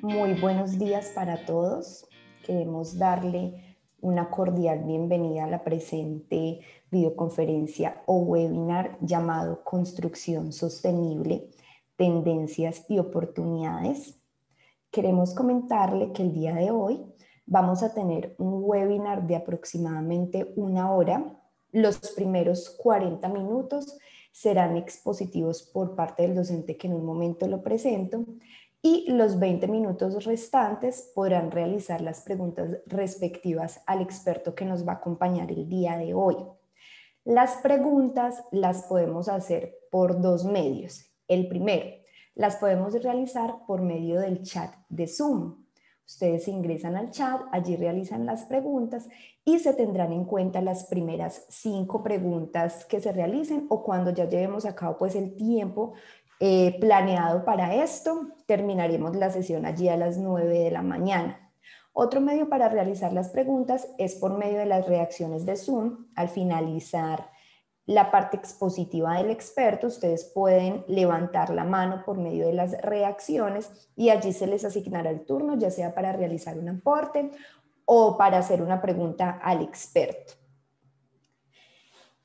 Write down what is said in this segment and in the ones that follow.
Muy buenos días para todos. Queremos darle una cordial bienvenida a la presente videoconferencia o webinar llamado Construcción Sostenible, Tendencias y Oportunidades. Queremos comentarle que el día de hoy vamos a tener un webinar de aproximadamente 1 hora. Los primeros 40 minutos serán expositivos por parte del docente que en un momento lo presento y los 20 minutos restantes podrán realizar las preguntas respectivas al experto que nos va a acompañar el día de hoy. Las preguntas las podemos hacer por dos medios. El primero, las podemos realizar por medio del chat de Zoom. Ustedes ingresan al chat, allí realizan las preguntas y se tendrán en cuenta las primeras 5 preguntas que se realicen o cuando ya llevemos a cabo pues el tiempo planeado para esto, terminaremos la sesión allí a las 9 de la mañana. Otro medio para realizar las preguntas es por medio de las reacciones de Zoom. Al finalizar la parte expositiva del experto, ustedes pueden levantar la mano por medio de las reacciones y allí se les asignará el turno, ya sea para realizar un aporte o para hacer una pregunta al experto.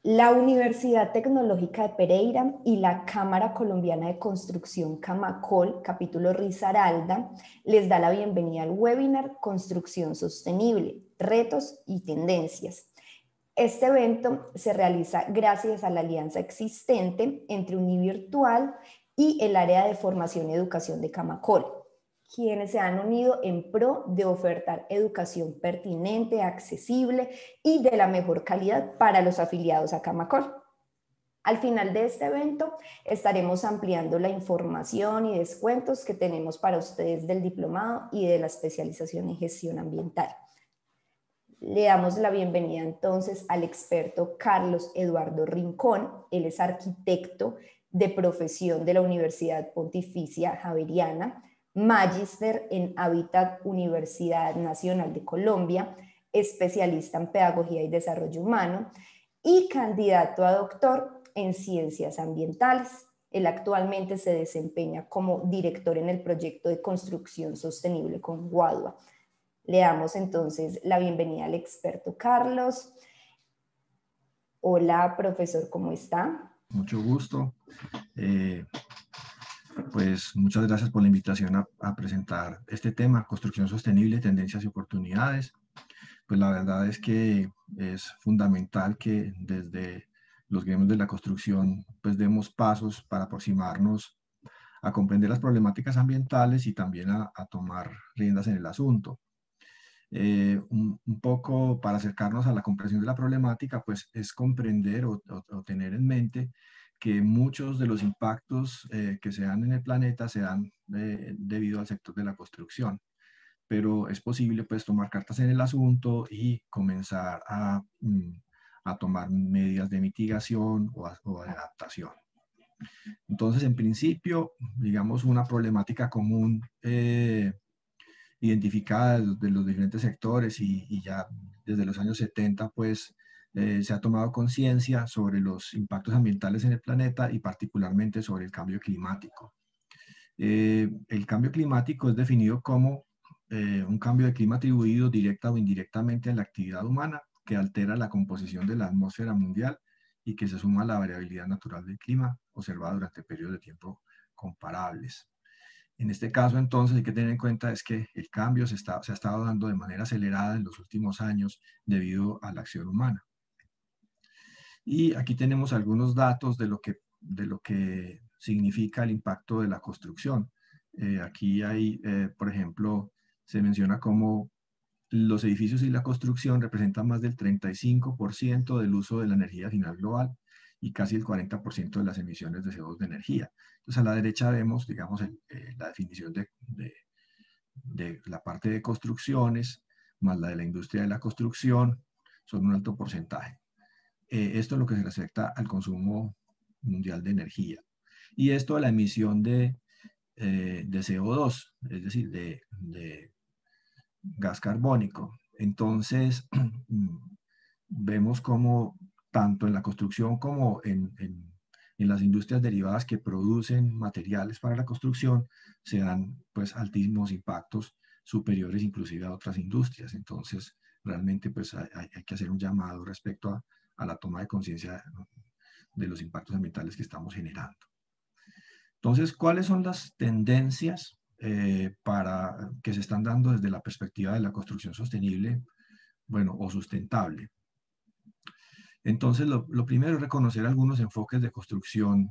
La Universidad Tecnológica de Pereira y la Cámara Colombiana de Construcción Camacol, capítulo Risaralda, les da la bienvenida al webinar Construcción Sostenible, Retos y Tendencias. Este evento se realiza gracias a la alianza existente entre Univirtual y el área de formación y educación de Camacol, quienes se han unido en pro de ofertar educación pertinente, accesible y de la mejor calidad para los afiliados a Camacol. Al final de este evento estaremos ampliando la información y descuentos que tenemos para ustedes del diplomado y de la especialización en gestión ambiental. Le damos la bienvenida entonces al experto Carlos Eduardo Rincón. Él es arquitecto de profesión de la Universidad Pontificia Javeriana, magíster en Hábitat Universidad Nacional de Colombia, especialista en pedagogía y desarrollo humano y candidato a doctor en ciencias ambientales. Él actualmente se desempeña como director en el proyecto de construcción sostenible con Guadua. Le damos entonces la bienvenida al experto Carlos. Hola, profesor, ¿cómo está? Mucho gusto. Pues muchas gracias por la invitación a presentar este tema, construcción sostenible, tendencias y oportunidades. Pues la verdad es que es fundamental que desde los gremios de la construcción pues demos pasos para aproximarnos a comprender las problemáticas ambientales y también a tomar riendas en el asunto. Un poco para acercarnos a la comprensión de la problemática, pues es comprender o tener en mente que muchos de los impactos que se dan en el planeta se dan debido al sector de la construcción. Pero es posible pues tomar cartas en el asunto y comenzar a tomar medidas de mitigación o de adaptación. Entonces, en principio, digamos, una problemática común identificada de los diferentes sectores y ya desde los años 70, pues se ha tomado conciencia sobre los impactos ambientales en el planeta y particularmente sobre el cambio climático. El cambio climático es definido como un cambio de clima atribuido directa o indirectamente a la actividad humana que altera la composición de la atmósfera mundial y que se suma a la variabilidad natural del clima observada durante periodos de tiempo comparables. En este caso, entonces, hay que tener en cuenta es que el cambio se ha estado dando de manera acelerada en los últimos años debido a la acción humana. Y aquí tenemos algunos datos de lo que significa el impacto de la construcción. Aquí hay, por ejemplo, se menciona cómo los edificios y la construcción representan más del 35% del uso de la energía final global y casi el 40% de las emisiones de CO2 de energía. Entonces, a la derecha vemos, digamos, la definición de la parte de construcciones, más la de la industria de la construcción, son un alto porcentaje. Esto es lo que se respecta al consumo mundial de energía. Y esto a la emisión de CO2, es decir, de gas carbónico. Entonces, vemos como tanto en la construcción como en en las industrias derivadas que producen materiales para la construcción se dan pues altísimos impactos superiores inclusive a otras industrias. Entonces, realmente pues hay que hacer un llamado respecto a la toma de conciencia de los impactos ambientales que estamos generando. Entonces, ¿cuáles son las tendencias que se están dando desde la perspectiva de la construcción sostenible, bueno, o sustentable? Entonces, lo primero es reconocer algunos enfoques de construcción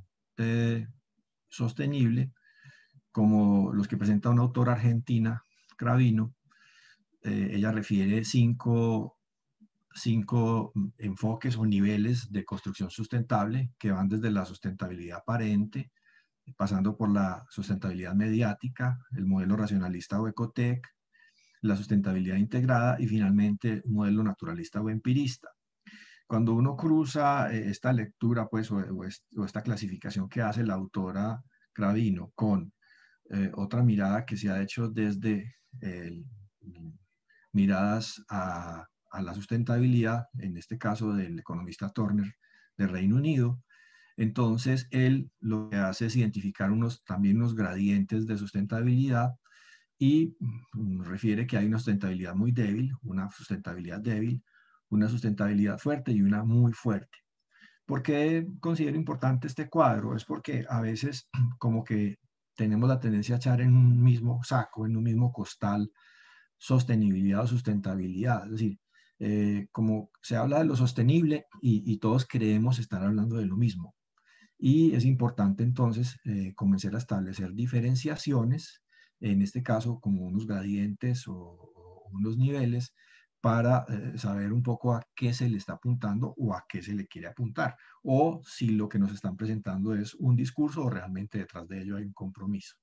sostenible, como los que presenta una autora argentina, Cravino. Ella refiere cinco enfoques o niveles de construcción sustentable que van desde la sustentabilidad aparente, pasando por la sustentabilidad mediática, el modelo racionalista o ecotec, la sustentabilidad integrada y finalmente un modelo naturalista o empirista. Cuando uno cruza esta lectura pues, o esta clasificación que hace la autora Cravino con otra mirada que se ha hecho desde miradas a la sustentabilidad, en este caso del economista Turner de Reino Unido, entonces él lo que hace es identificar también unos gradientes de sustentabilidad y refiere que hay una sustentabilidad muy débil, una sustentabilidad débil, una sustentabilidad fuerte y una muy fuerte. ¿Por qué considero importante este cuadro? Es porque a veces como que tenemos la tendencia a echar en un mismo saco, en un mismo costal, sostenibilidad o sustentabilidad. Es decir, como se habla de lo sostenible y todos creemos estar hablando de lo mismo. Y es importante entonces comenzar a establecer diferenciaciones, en este caso como unos gradientes o unos niveles, para saber un poco a qué se le está apuntando o a qué se le quiere apuntar, o si lo que nos están presentando es un discurso o realmente detrás de ello hay un compromiso.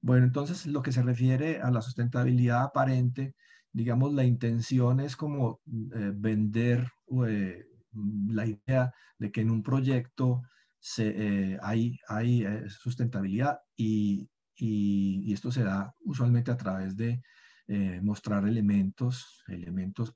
Bueno, entonces lo que se refiere a la sustentabilidad aparente, digamos, la intención es como vender la idea de que en un proyecto hay sustentabilidad y esto se da usualmente a través de mostrar elementos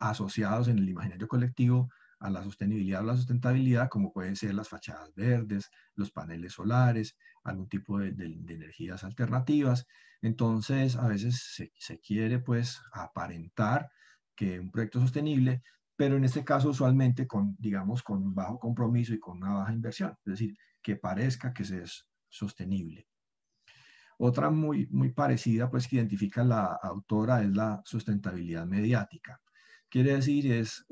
asociados en el imaginario colectivo a la sostenibilidad o la sustentabilidad, como pueden ser las fachadas verdes, los paneles solares, algún tipo de energías alternativas. Entonces, a veces se quiere pues aparentar que un proyecto es sostenible, pero en este caso usualmente con, digamos, con un bajo compromiso y con una baja inversión, es decir, que parezca que se es sostenible. Otra muy parecida, pues, que identifica la autora es la sustentabilidad mediática. Quiere decir, es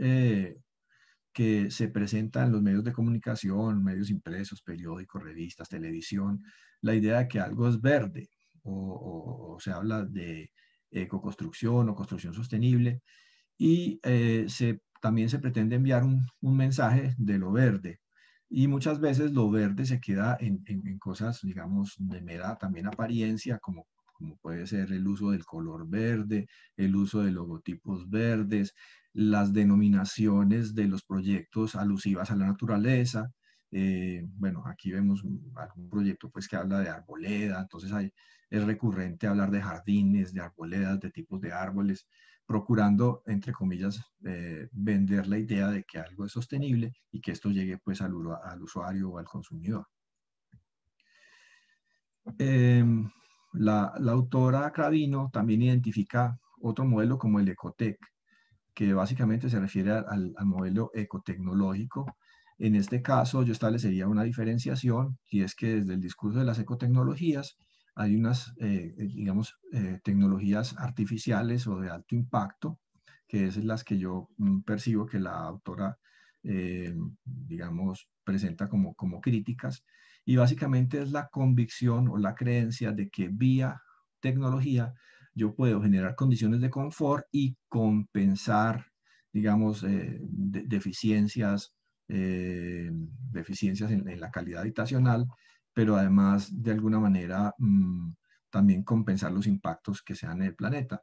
que se presenta en los medios de comunicación, medios impresos, periódicos, revistas, televisión, la idea de que algo es verde o se habla de ecoconstrucción o construcción sostenible y también se pretende enviar un mensaje de lo verde. Y muchas veces lo verde se queda en cosas, digamos, de mera también apariencia, como puede ser el uso del color verde, el uso de logotipos verdes, las denominaciones de los proyectos alusivas a la naturaleza. Bueno, aquí vemos algún proyecto pues, que habla de arboleda, entonces es recurrente hablar de jardines, de arboledas, de tipos de árboles, procurando, entre comillas, vender la idea de que algo es sostenible y que esto llegue pues, al usuario o al consumidor. La autora Cravino también identifica otro modelo como el Ecotec, que básicamente se refiere al modelo ecotecnológico. En este caso, yo establecería una diferenciación, y es que desde el discurso de las ecotecnologías hay unas, digamos, tecnologías artificiales o de alto impacto, que es las que yo percibo que la autora, digamos, presenta como críticas, y básicamente es la convicción o la creencia de que vía tecnología yo puedo generar condiciones de confort y compensar, digamos, deficiencias en la calidad habitacional, pero además, de alguna manera, también compensar los impactos que se dan en el planeta.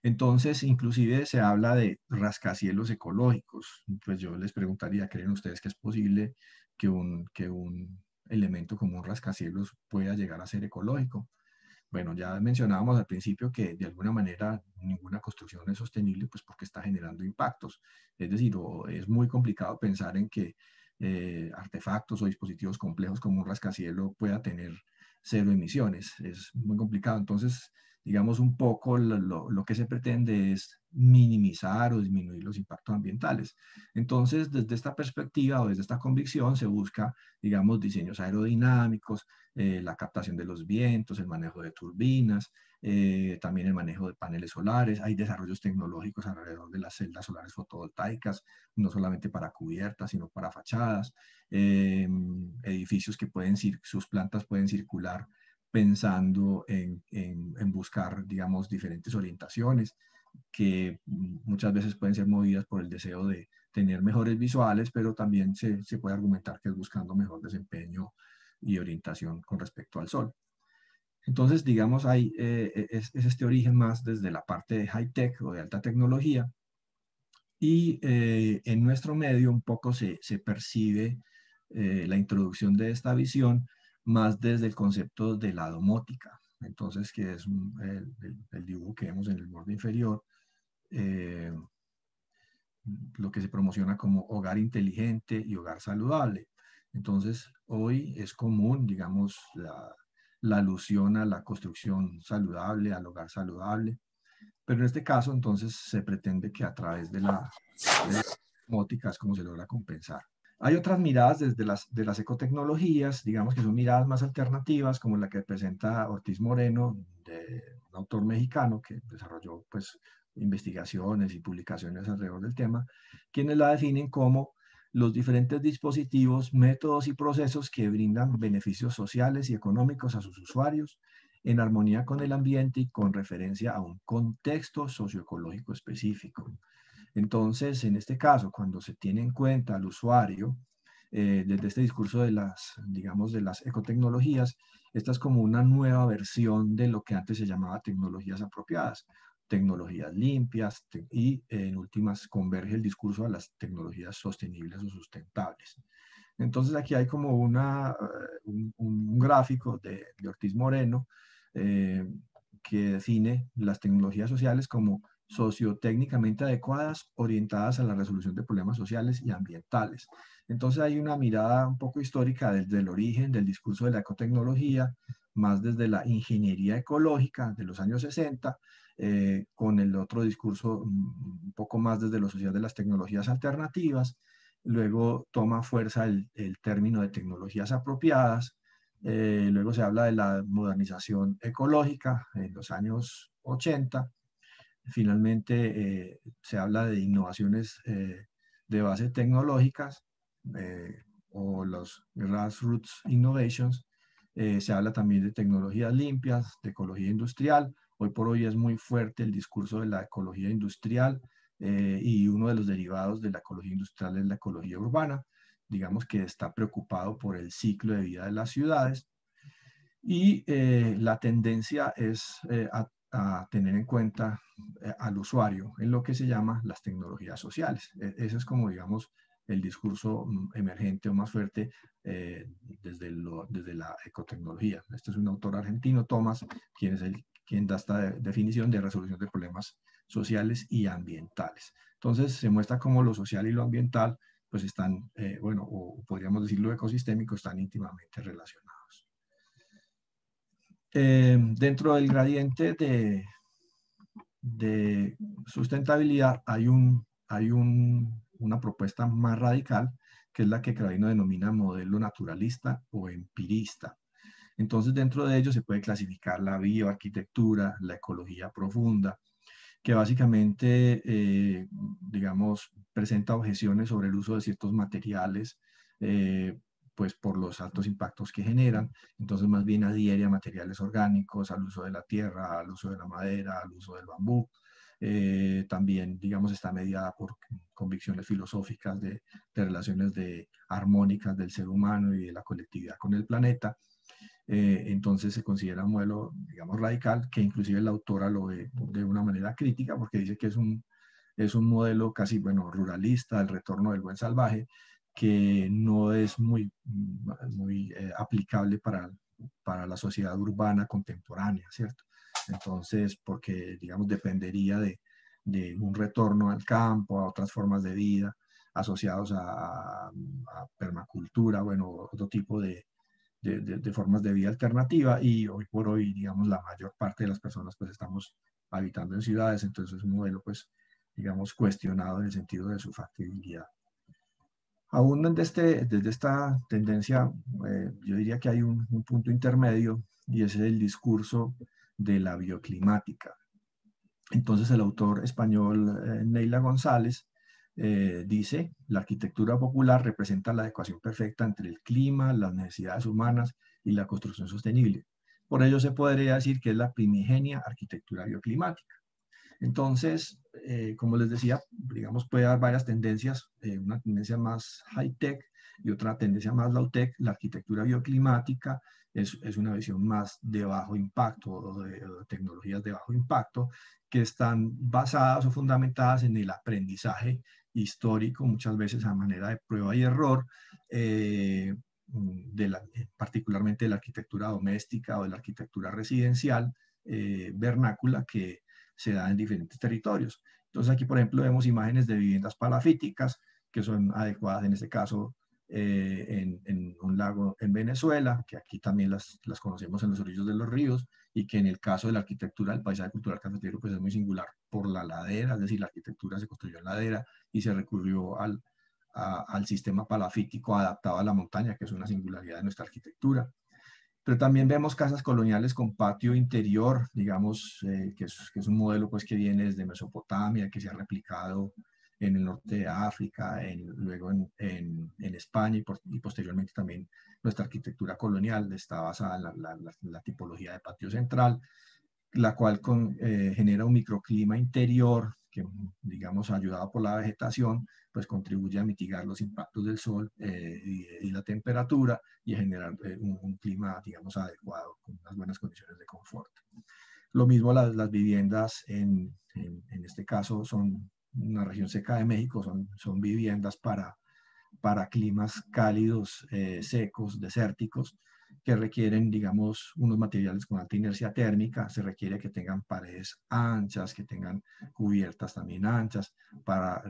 Entonces, inclusive se habla de rascacielos ecológicos. Pues yo les preguntaría, ¿creen ustedes que es posible que un elemento como un rascacielos pueda llegar a ser ecológico? Bueno, ya mencionábamos al principio que de alguna manera ninguna construcción es sostenible, pues porque está generando impactos. Es decir, es muy complicado pensar en que artefactos o dispositivos complejos como un rascacielos pueda tener cero emisiones. Es muy complicado. Entonces, digamos, un poco lo que se pretende es minimizar o disminuir los impactos ambientales. Entonces, desde esta perspectiva o desde esta convicción se busca, digamos, diseños aerodinámicos, la captación de los vientos, el manejo de turbinas, también el manejo de paneles solares. Hay desarrollos tecnológicos alrededor de las celdas solares fotovoltaicas, no solamente para cubiertas, sino para fachadas, edificios que pueden, sus plantas pueden circular pensando en buscar, digamos, diferentes orientaciones que muchas veces pueden ser movidas por el deseo de tener mejores visuales, pero también se puede argumentar que es buscando mejor desempeño y orientación con respecto al sol. Entonces, digamos, es este origen más desde la parte de high-tech o de alta tecnología, y en nuestro medio un poco se percibe la introducción de esta visión más desde el concepto de la domótica. Entonces, que es el dibujo que vemos en el borde inferior, eh, lo que se promociona como hogar inteligente y hogar saludable. Entonces, hoy es común, digamos, la alusión a la construcción saludable, al hogar saludable, pero en este caso, entonces, se pretende que a través de la domótica es como se logra compensar. Hay otras miradas desde de las ecotecnologías, digamos que son miradas más alternativas, como la que presenta Ortiz Moreno, un autor mexicano que desarrolló pues, investigaciones y publicaciones alrededor del tema, quienes la definen como los diferentes dispositivos, métodos y procesos que brindan beneficios sociales y económicos a sus usuarios en armonía con el ambiente y con referencia a un contexto socioecológico específico. Entonces, en este caso, cuando se tiene en cuenta al usuario, desde este discurso de las, digamos, de las ecotecnologías, esta es como una nueva versión de lo que antes se llamaba tecnologías apropiadas, tecnologías limpias y en últimas converge el discurso a las tecnologías sostenibles o sustentables. Entonces aquí hay como un gráfico de Ortiz Moreno que define las tecnologías sociales como sociotécnicamente adecuadas, orientadas a la resolución de problemas sociales y ambientales. Entonces hay una mirada un poco histórica desde el origen del discurso de la ecotecnología, más desde la ingeniería ecológica de los años 60, con el otro discurso un poco más desde lo social de las tecnologías alternativas. Luego toma fuerza el término de tecnologías apropiadas. Luego se habla de la modernización ecológica en los años 80. Finalmente se habla de innovaciones de base tecnológicas o los grassroots innovations. Se habla también de tecnologías limpias, de ecología industrial. Hoy por hoy es muy fuerte el discurso de la ecología industrial y uno de los derivados de la ecología industrial es la ecología urbana. Digamos que está preocupado por el ciclo de vida de las ciudades y la tendencia es a tener en cuenta al usuario en lo que se llama las tecnologías sociales. Ese es como, digamos, el discurso emergente o más fuerte desde la ecotecnología. Este es un autor argentino, Tomás, quien da esta definición de resolución de problemas sociales y ambientales. Entonces, se muestra cómo lo social y lo ambiental pues están, bueno, o podríamos decirlo ecosistémico, están íntimamente relacionados. Dentro del gradiente de sustentabilidad hay una propuesta más radical, que es la que Cravino denomina modelo naturalista o empirista. Entonces, dentro de ello se puede clasificar la bioarquitectura, la ecología profunda, que básicamente, digamos, presenta objeciones sobre el uso de ciertos materiales, pues por los altos impactos que generan. Entonces, más bien adhiere a materiales orgánicos, al uso de la tierra, al uso de la madera, al uso del bambú. También, digamos, está mediada por convicciones filosóficas de relaciones armónicas del ser humano y de la colectividad con el planeta. Entonces se considera un modelo, digamos, radical, que inclusive la autora lo ve de una manera crítica, porque dice que es un modelo casi, bueno, ruralista, el retorno del buen salvaje, que no es muy aplicable para la sociedad urbana contemporánea, ¿cierto? Entonces, porque, digamos, dependería de un retorno al campo, a otras formas de vida, asociados a permacultura, bueno, otro tipo de formas de vida alternativa, y hoy por hoy, digamos, la mayor parte de las personas pues estamos habitando en ciudades, entonces es un modelo pues, digamos, cuestionado en el sentido de su factibilidad. Aún desde esta tendencia, yo diría que hay un punto intermedio, y ese es el discurso de la bioclimática. Entonces el autor español Neila González dice: la arquitectura popular representa la adecuación perfecta entre el clima, las necesidades humanas y la construcción sostenible. Por ello se podría decir que es la primigenia arquitectura bioclimática. Entonces, como les decía, digamos, puede haber varias tendencias, una tendencia más high-tech y otra tendencia más low-tech. La arquitectura bioclimática es una visión más de bajo impacto, o de tecnologías de bajo impacto, que están basadas o fundamentadas en el aprendizaje histórico, muchas veces a manera de prueba y error, particularmente de la arquitectura doméstica o de la arquitectura residencial vernácula, que se da en diferentes territorios. Entonces aquí, por ejemplo, vemos imágenes de viviendas palafíticas que son adecuadas en este caso en un lago en Venezuela, que aquí también las conocemos en los orillos de los ríos, y que en el caso de la arquitectura del paisaje cultural cafetero pues es muy singular por la ladera, es decir, la arquitectura se construyó en ladera y se recurrió al sistema palafítico adaptado a la montaña, que es una singularidad de nuestra arquitectura. Pero también vemos casas coloniales con patio interior, digamos, que es un modelo pues, que viene desde Mesopotamia, que se ha replicado en el norte de África, luego en España, y posteriormente también nuestra arquitectura colonial está basada en la tipología de patio central, la cual genera un microclima interior que, digamos, ayudado por la vegetación, pues contribuye a mitigar los impactos del sol y la temperatura, y a generar un clima, digamos, adecuado, con unas buenas condiciones de confort. Lo mismo las viviendas, en este caso, son una región seca de México, son viviendas para climas cálidos, secos, desérticos, que requieren, digamos, unos materiales con alta inercia térmica. Se requiere que tengan paredes anchas, que tengan cubiertas también anchas, para,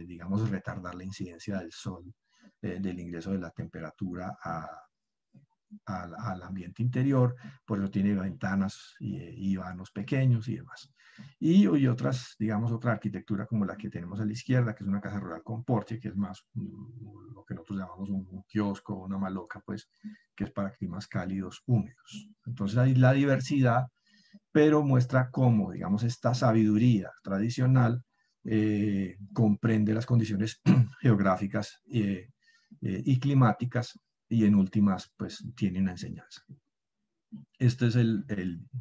digamos, retardar la incidencia del sol, del ingreso de la temperatura al ambiente interior. Por eso tiene ventanas y vanos pequeños y demás. Y otras, digamos, otra arquitectura como la que tenemos a la izquierda, que es una casa rural con porche, que es más lo que nosotros llamamos un kiosco o una maloca, pues, que es para climas cálidos húmedos. Entonces hay la diversidad, pero muestra cómo, digamos, esta sabiduría tradicional comprende las condiciones geográficas y climáticas, y en últimas, pues, tiene una enseñanza. Este es el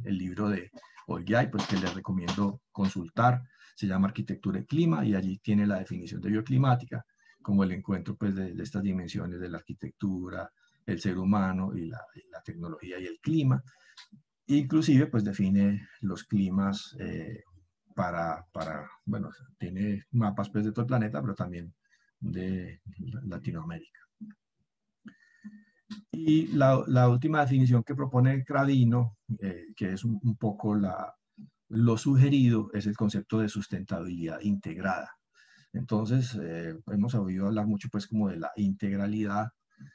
libro de Olguay, pues, que les recomiendo consultar. Se llama Arquitectura y Clima, y allí tiene la definición de bioclimática como el encuentro, pues, de estas dimensiones de la arquitectura, el ser humano y la tecnología y el clima. Inclusive, pues, define los climas bueno, tiene mapas, pues, de todo el planeta, pero también de Latinoamérica. Y la última definición que propone Cradino, que es un poco lo sugerido, es el concepto de sustentabilidad integrada. Entonces, hemos oído hablar mucho, pues, como de la integralidad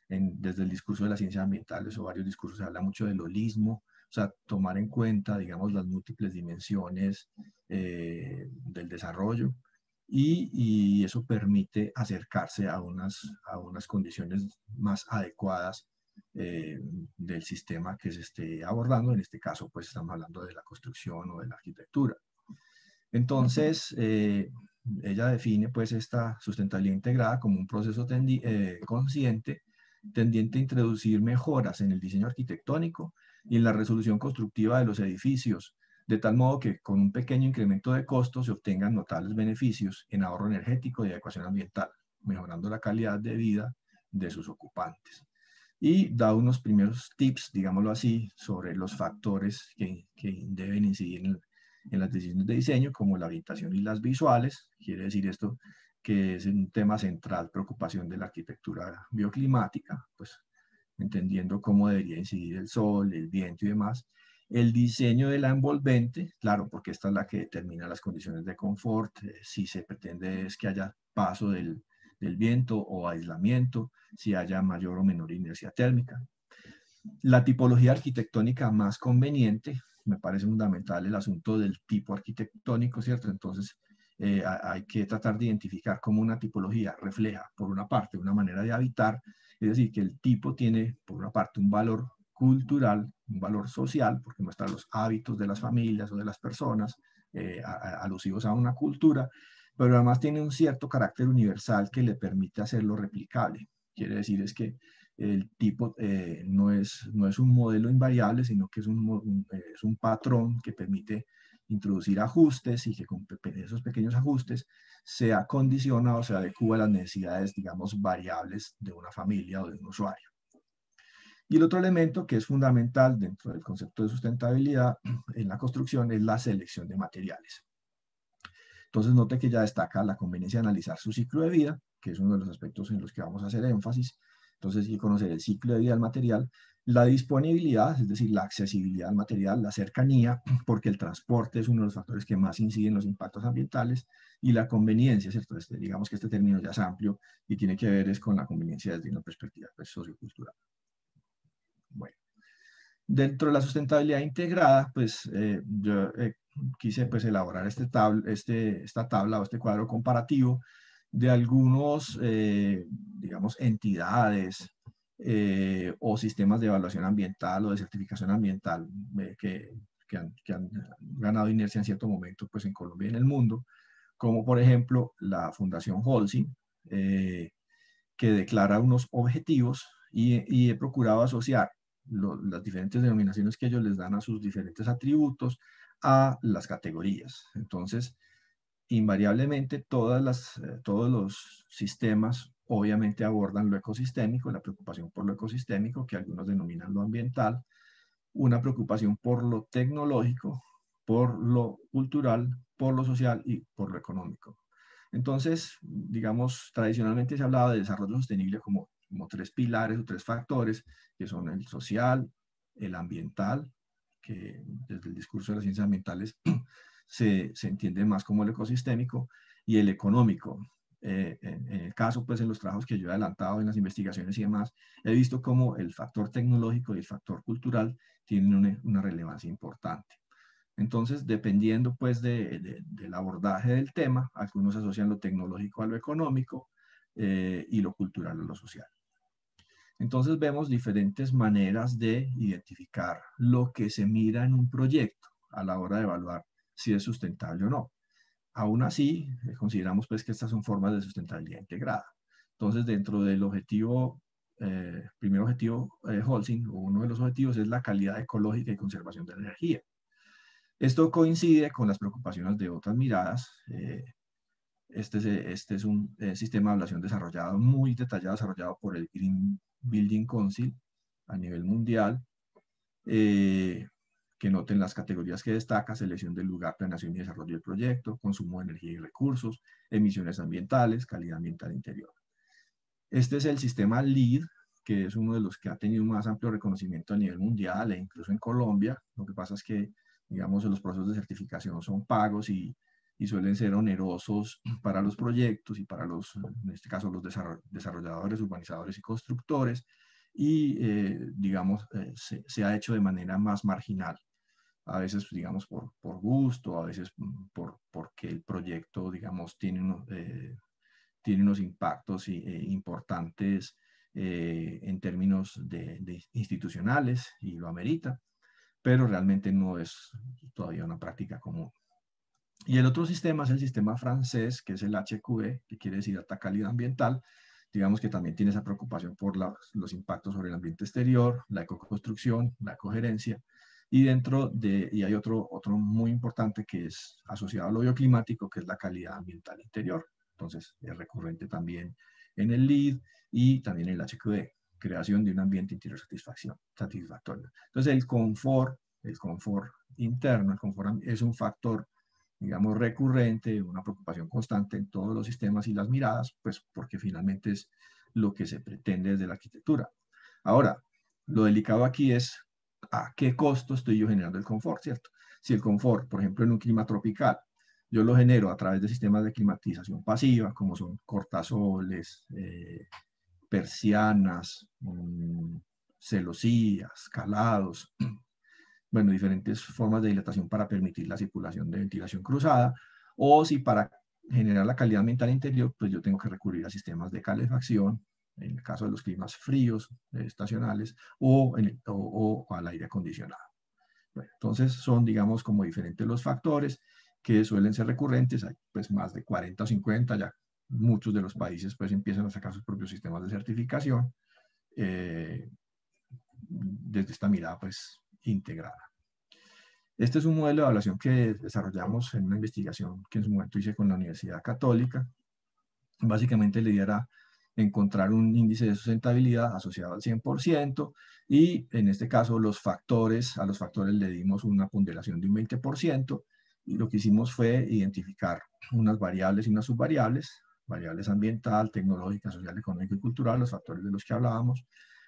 desde el discurso de las ciencias ambientales, o varios discursos se habla mucho del holismo, o sea, tomar en cuenta, digamos, las múltiples dimensiones del desarrollo, y eso permite acercarse a unas condiciones más adecuadas del sistema que se esté abordando. En este caso, pues, estamos hablando de la construcción o de la arquitectura. Entonces, ella define, pues, esta sustentabilidad integrada como un proceso consciente tendiente a introducir mejoras en el diseño arquitectónico y en la resolución constructiva de los edificios, de tal modo que con un pequeño incremento de costos se obtengan notables beneficios en ahorro energético y adecuación ambiental, mejorando la calidad de vida de sus ocupantes. Y da unos primeros tips, digámoslo así, sobre los factores que deben incidir en las decisiones de diseño, como la orientación y las visuales. Quiere decir esto que es un tema central, preocupación de la arquitectura bioclimática, pues, entendiendo cómo debería incidir el sol, el viento y demás. El diseño de la envolvente, claro, porque esta es la que determina las condiciones de confort. Si se pretende es que haya paso del viento o aislamiento, si haya mayor o menor inercia térmica. La tipología arquitectónica más conveniente, me parece fundamental el asunto del tipo arquitectónico, ¿cierto? Entonces, hay que tratar de identificar cómo una tipología refleja, por una parte, una manera de habitar, es decir, que el tipo tiene, por una parte, un valor cultural, un valor social, porque muestra los hábitos de las familias o de las personas, alusivos a una cultura, pero además tiene un cierto carácter universal que le permite hacerlo replicable. Quiere decir es que el tipo no es un modelo invariable, sino que es un patrón que permite introducir ajustes y que con esos pequeños ajustes se acondiciona o se adecua a las necesidades, digamos, variables de una familia o de un usuario. Y el otro elemento que es fundamental dentro del concepto de sustentabilidad en la construcción es la selección de materiales. Entonces note que ya destaca la conveniencia de analizar su ciclo de vida, que es uno de los aspectos en los que vamos a hacer énfasis. Entonces hay que conocer el ciclo de vida del material, la disponibilidad, es decir, la accesibilidad al material, la cercanía, porque el transporte es uno de los factores que más inciden en los impactos ambientales, y la conveniencia, ¿cierto? Digamos que este término ya es amplio y tiene que ver es con la conveniencia desde una perspectiva pues, sociocultural. Bueno, dentro de la sustentabilidad integrada, pues yo quise pues elaborar esta tabla o este cuadro comparativo de algunos, digamos, entidades o sistemas de evaluación ambiental o de certificación ambiental que han ganado inercia en cierto momento pues en Colombia y en el mundo, como por ejemplo la Fundación Holcim, que declara unos objetivos y he procurado asociar las diferentes denominaciones que ellos les dan a sus diferentes atributos a las categorías. Entonces, invariablemente todos los sistemas obviamente abordan lo ecosistémico, la preocupación por lo ecosistémico, que algunos denominan lo ambiental, una preocupación por lo tecnológico, por lo cultural, por lo social y por lo económico. Entonces, digamos, tradicionalmente se ha hablado de desarrollo sostenible como tres pilares o tres factores, que son el social, el ambiental, que desde el discurso de las ciencias ambientales se entiende más como el ecosistémico, y el económico. En el caso, pues en los trabajos que yo he adelantado, en las investigaciones y demás, he visto cómo el factor tecnológico y el factor cultural tienen una relevancia importante. Entonces, dependiendo pues del abordaje del tema, algunos asocian lo tecnológico a lo económico y lo cultural a lo social. Entonces vemos diferentes maneras de identificar lo que se mira en un proyecto a la hora de evaluar si es sustentable o no. Aún así, consideramos pues que estas son formas de sustentabilidad integrada. Entonces, dentro del objetivo, primer objetivo Holcim, o uno de los objetivos es la calidad ecológica y conservación de la energía. Esto coincide con las preocupaciones de otras miradas. Este es un sistema de evaluación desarrollado, muy detallado, desarrollado por el Green Building Council a nivel mundial, que noten las categorías que destaca: selección del lugar, planeación y desarrollo del proyecto, consumo de energía y recursos, emisiones ambientales, calidad ambiental interior. Este es el sistema LEED, que es uno de los que ha tenido más amplio reconocimiento a nivel mundial e incluso en Colombia. Lo que pasa es que, digamos, los procesos de certificación son pagos y suelen ser onerosos para los proyectos y para en este caso, los desarrolladores, urbanizadores y constructores, y, digamos, se ha hecho de manera más marginal. A veces, digamos, por gusto, a veces porque el proyecto, digamos, tiene unos impactos importantes en términos de institucionales y lo amerita, pero realmente no es todavía una práctica común. Y el otro sistema es el sistema francés, que es el HQE, que quiere decir alta calidad ambiental. Digamos que también tiene esa preocupación por los impactos sobre el ambiente exterior, la ecoconstrucción, la ecogerencia. Y hay otro muy importante que es asociado a lo bioclimático, que es la calidad ambiental interior. Entonces, es recurrente también en el LEED y también en el HQE, creación de un ambiente interior satisfactorio. Entonces, el confort interno, el confort es un factor, digamos, recurrente, una preocupación constante en todos los sistemas y las miradas, pues porque finalmente es lo que se pretende desde la arquitectura. Ahora, lo delicado aquí es a qué costo estoy yo generando el confort, ¿cierto? Si el confort, por ejemplo, en un clima tropical, yo lo genero a través de sistemas de climatización pasiva, como son cortasoles, persianas, celosías, calados, bueno, diferentes formas de dilatación para permitir la circulación de ventilación cruzada, o si para generar la calidad ambiental interior, pues yo tengo que recurrir a sistemas de calefacción, en el caso de los climas fríos, estacionales, o al aire acondicionado. Bueno, entonces son, digamos, como diferentes los factores que suelen ser recurrentes, hay pues más de 40 o 50, ya muchos de los países pues empiezan a sacar sus propios sistemas de certificación desde esta mirada pues integrada. Este es un modelo de evaluación que desarrollamos en una investigación que en su momento hice con la Universidad Católica. Básicamente la idea era encontrar un índice de sustentabilidad asociado al 100% y en este caso a los factores le dimos una ponderación de un 20% y lo que hicimos fue identificar unas variables y unas subvariables, variables ambiental, tecnológica, social, económica y cultural, los factores de los que hablábamos.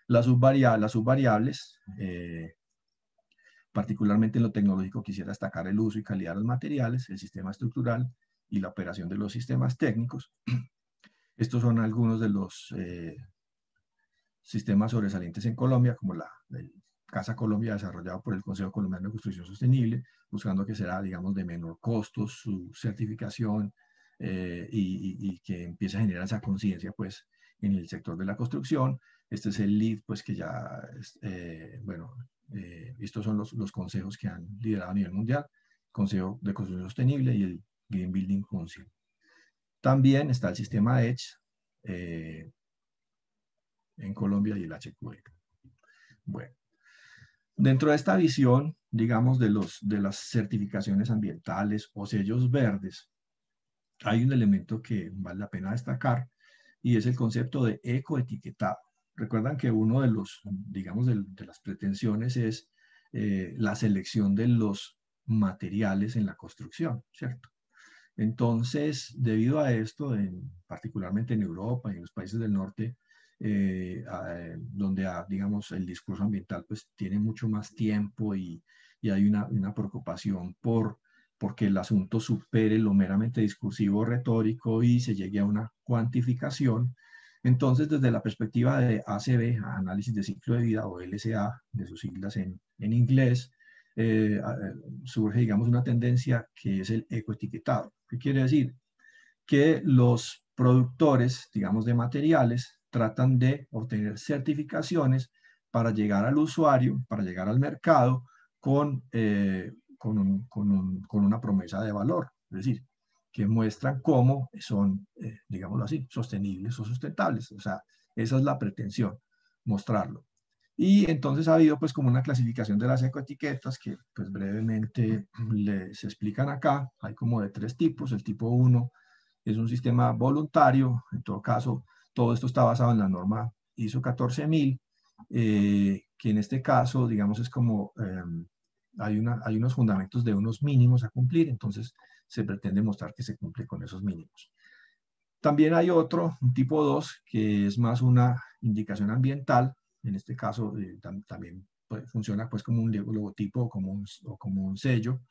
Las subvariables, particularmente en lo tecnológico, quisiera destacar el uso y calidad de los materiales, el sistema estructural y la operación de los sistemas técnicos. Estos son algunos de los sistemas sobresalientes en Colombia, como el Casa Colombia desarrollado por el Consejo Colombiano de Construcción Sostenible, buscando que será, digamos, de menor costo su certificación y que empiece a generar esa conciencia, pues, en el sector de la construcción. Este es el LEED, pues, que ya, bueno, estos son los consejos que han liderado a nivel mundial, Consejo de Construcción Sostenible y el Green Building Council. También está el sistema EDGE en Colombia y el HQE. Bueno, dentro de esta visión, digamos, de las certificaciones ambientales o sellos verdes, hay un elemento que vale la pena destacar y es el concepto de ecoetiquetado. Recuerdan que uno de los, digamos, de las pretensiones es la selección de los materiales en la construcción, ¿cierto? Entonces, debido a esto, particularmente en Europa y en los países del norte, donde, digamos, el discurso ambiental pues tiene mucho más tiempo y hay una preocupación porque el asunto supere lo meramente discursivo retórico y se llegue a una cuantificación. Entonces, desde la perspectiva de ACV, Análisis de Ciclo de Vida, o LCA, de sus siglas en inglés, surge, digamos, una tendencia que es el ecoetiquetado. ¿Qué quiere decir? Que los productores, digamos, de materiales tratan de obtener certificaciones para llegar al usuario, para llegar al mercado con una promesa de valor. Es decir, que muestran cómo son, digámoslo así, sostenibles o sustentables. O sea, esa es la pretensión, mostrarlo. Y entonces ha habido pues como una clasificación de las ecoetiquetas que pues brevemente les explican acá. Hay como de 3 tipos. El tipo 1 es un sistema voluntario. En todo caso, todo esto está basado en la norma ISO 14000, que en este caso, digamos, es como hay unos fundamentos de unos mínimos a cumplir, entonces se pretende mostrar que se cumple con esos mínimos. También hay otro, un tipo 2, que es más una indicación ambiental. En este caso también pues, funciona pues como un logotipo o como un sello.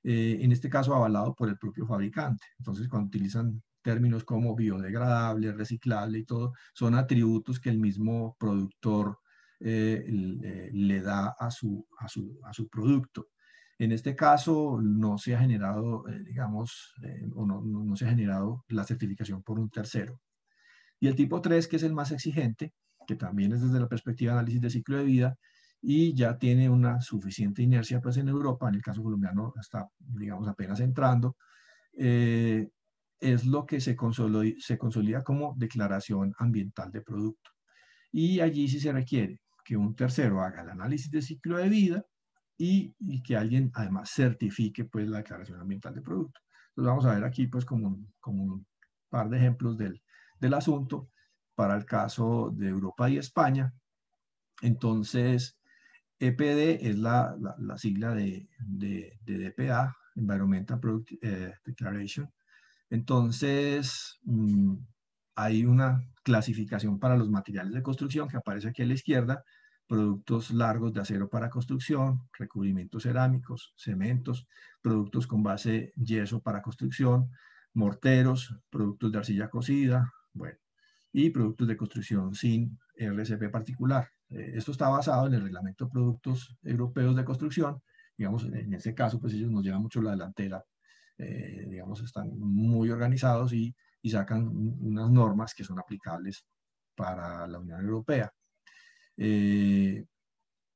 En este caso avalado por el propio fabricante. Entonces cuando utilizan términos como biodegradable, reciclable y todo, son atributos que el mismo productor le da a su producto. En este caso no se ha generado, digamos, o no se ha generado la certificación por un tercero. Y el tipo 3, que es el más exigente, que también es desde la perspectiva de análisis de ciclo de vida, y ya tiene una suficiente inercia pues en Europa, en el caso colombiano está, digamos, apenas entrando, es lo que se consolida como declaración ambiental de producto. Y allí sí se requiere que un tercero haga el análisis de ciclo de vida y que alguien además certifique pues la declaración ambiental de producto. Entonces vamos a ver aquí pues como un par de ejemplos del asunto para el caso de Europa y España. Entonces, EPD es la sigla de DPA, Environmental Product Declaration. Entonces, hay una clasificación para los materiales de construcción que aparece aquí a la izquierda, productos largos de acero para construcción, recubrimientos cerámicos, cementos, productos con base yeso para construcción, morteros, productos de arcilla cocida, bueno, y productos de construcción sin RCP particular. Esto está basado en el Reglamento de Productos Europeos de Construcción. Digamos, en este caso, pues ellos nos llevan mucho la delantera. Digamos, están muy organizados y sacan unas normas que son aplicables para la Unión Europea.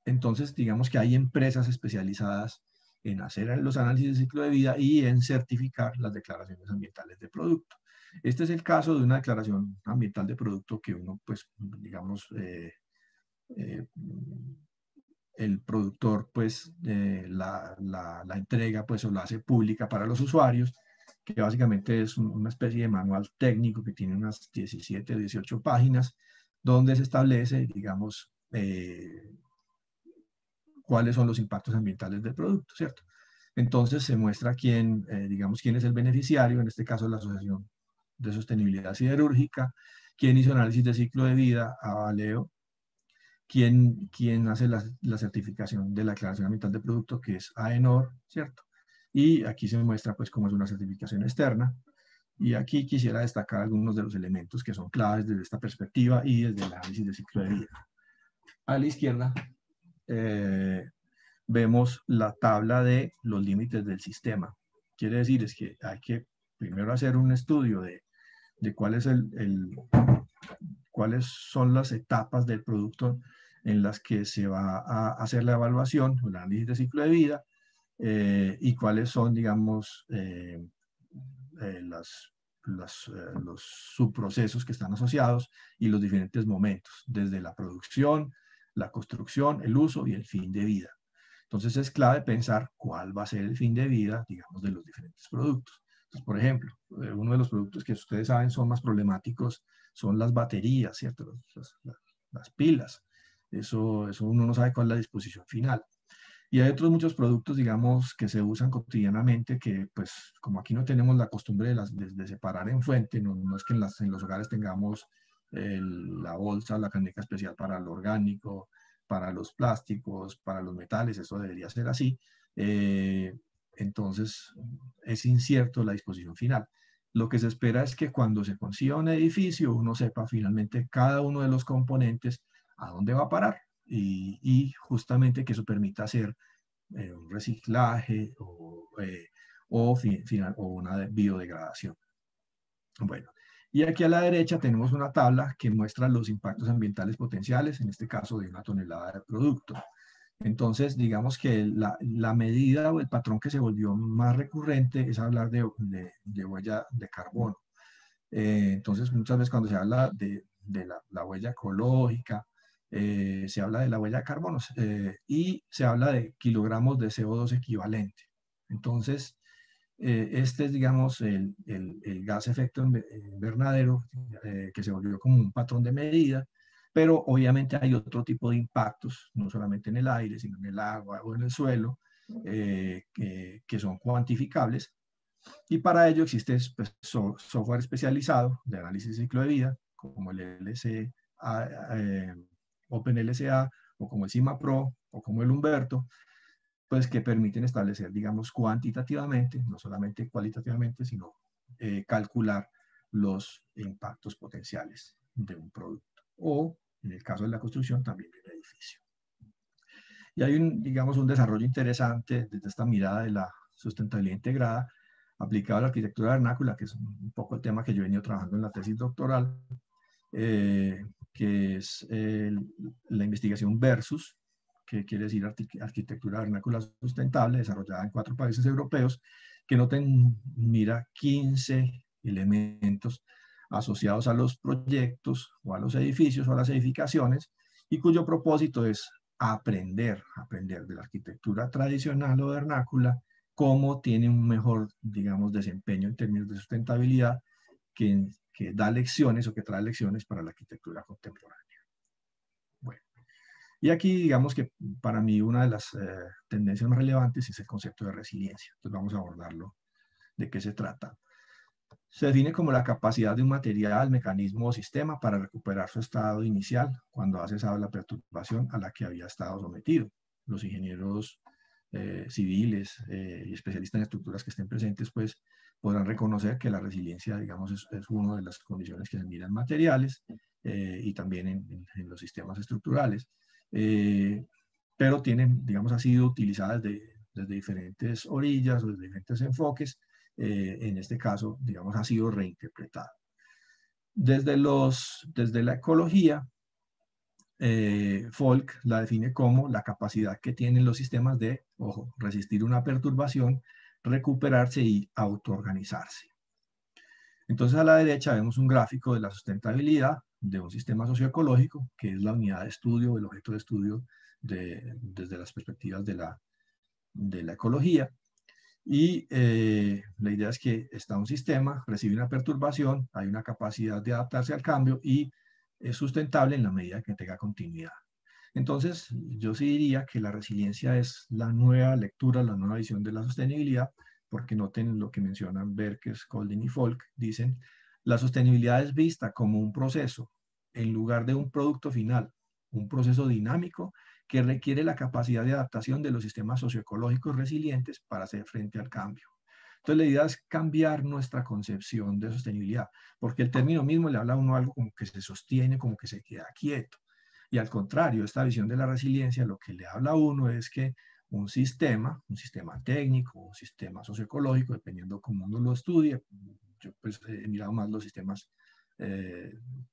Entonces, digamos que hay empresas especializadas en hacer los análisis de ciclo de vida y en certificar las declaraciones ambientales de producto. Este es el caso de una declaración ambiental de producto que uno, pues, digamos, el productor, pues, la entrega, pues, o la hace pública para los usuarios, que básicamente es una especie de manual técnico que tiene unas 17 o 18 páginas, donde se establece, digamos, cuáles son los impactos ambientales del producto, ¿cierto? Entonces se muestra quién, digamos, quién es el beneficiario, en este caso la Asociación de Sostenibilidad Siderúrgica, quién hizo análisis de ciclo de vida, a Valeo, quién hace la certificación de la declaración ambiental de producto, que es AENOR, ¿cierto? Y aquí se muestra, pues, cómo es una certificación externa. Y aquí quisiera destacar algunos de los elementos que son claves desde esta perspectiva y desde el análisis de ciclo de vida. A la izquierda vemos la tabla de los límites del sistema. Quiere decir es que hay que primero hacer un estudio de cuál es cuáles son las etapas del producto en las que se va a hacer la evaluación, el análisis de ciclo de vida, y cuáles son, digamos, los subprocesos que están asociados y los diferentes momentos, desde la producción, la construcción, el uso y el fin de vida. Entonces es clave pensar cuál va a ser el fin de vida, digamos, de los diferentes productos. Entonces, por ejemplo, uno de los productos que ustedes saben son más problemáticos son las baterías, ¿cierto? Las pilas. Eso uno no sabe cuál es la disposición final. Y hay otros muchos productos, digamos, que se usan cotidianamente que, pues, como aquí no tenemos la costumbre de separar en fuente, no es que en los hogares tengamos la bolsa, la caneca especial para lo orgánico, para los plásticos, para los metales, eso debería ser así. Entonces, es incierto la disposición final. Lo que se espera es que cuando se consiga un edificio, uno sepa finalmente cada uno de los componentes a dónde va a parar y justamente que eso permita hacer un reciclaje o una biodegradación. Bueno, y aquí a la derecha tenemos una tabla que muestra los impactos ambientales potenciales, en este caso de una tonelada de producto. Entonces, digamos que la medida o el patrón que se volvió más recurrente es hablar de huella de carbono. Entonces, muchas veces cuando se habla de la huella ecológica, se habla de la huella de carbono y se habla de kilogramos de CO2 equivalente. Entonces, este es, digamos, el gas efecto invernadero que se volvió como un patrón de medida, pero obviamente hay otro tipo de impactos, no solamente en el aire, sino en el agua o en el suelo, que son cuantificables. Y para ello existe, pues, software especializado de análisis de ciclo de vida, como el OpenLCA, o como el CIMAPRO, o como el Humberto, pues que permiten establecer, digamos, cuantitativamente, no solamente cualitativamente, sino calcular los impactos potenciales de un producto. O, en el caso de la construcción, también de un edificio. Y hay digamos, un desarrollo interesante desde esta mirada de la sustentabilidad integrada aplicado a la arquitectura vernácula, que es un poco el tema que yo he venido trabajando en la tesis doctoral, que es la investigación Versus, que quiere decir arquitectura vernácula sustentable, desarrollada en 4 países europeos, que mira 15 elementos asociados a los proyectos o a los edificios o a las edificaciones, y cuyo propósito es aprender de la arquitectura tradicional o vernácula, cómo tiene un mejor, digamos, desempeño en términos de sustentabilidad, que da lecciones o que trae lecciones para la arquitectura contemporánea. Bueno, y aquí digamos que para mí una de las tendencias más relevantes es el concepto de resiliencia. Entonces vamos a abordarlo, de qué se trata. Se define como la capacidad de un material, mecanismo o sistema para recuperar su estado inicial cuando ha cesado la perturbación a la que había estado sometido. Los ingenieros civiles y especialistas en estructuras que estén presentes, pues podrán reconocer que la resiliencia, digamos, es una de las condiciones que se miran en materiales y también en los sistemas estructurales. Pero tienen, digamos, ha sido utilizada desde diferentes orillas o desde diferentes enfoques. En este caso, digamos, ha sido reinterpretada. Desde la ecología, Folk la define como la capacidad que tienen los sistemas de, ojo, resistir una perturbación, recuperarse y autoorganizarse. Entonces a la derecha vemos un gráfico de la sustentabilidad de un sistema socioecológico, que es la unidad de estudio, el objeto de estudio desde las perspectivas de la ecología. Y la idea es que está un sistema, recibe una perturbación, hay una capacidad de adaptarse al cambio y es sustentable en la medida que tenga continuidad. Entonces, yo sí diría que la resiliencia es la nueva lectura, la nueva visión de la sostenibilidad, porque noten lo que mencionan Berkes, Golding y Folk, dicen, la sostenibilidad es vista como un proceso en lugar de un producto final, un proceso dinámico que requiere la capacidad de adaptación de los sistemas socioecológicos resilientes para hacer frente al cambio. Entonces, la idea es cambiar nuestra concepción de sostenibilidad, porque el término mismo le habla a uno algo como que se sostiene, como que se queda quieto. Y al contrario, esta visión de la resiliencia lo que le habla a uno es que un sistema técnico, un sistema socioecológico, dependiendo cómo uno lo estudie, yo pues he mirado más los sistemas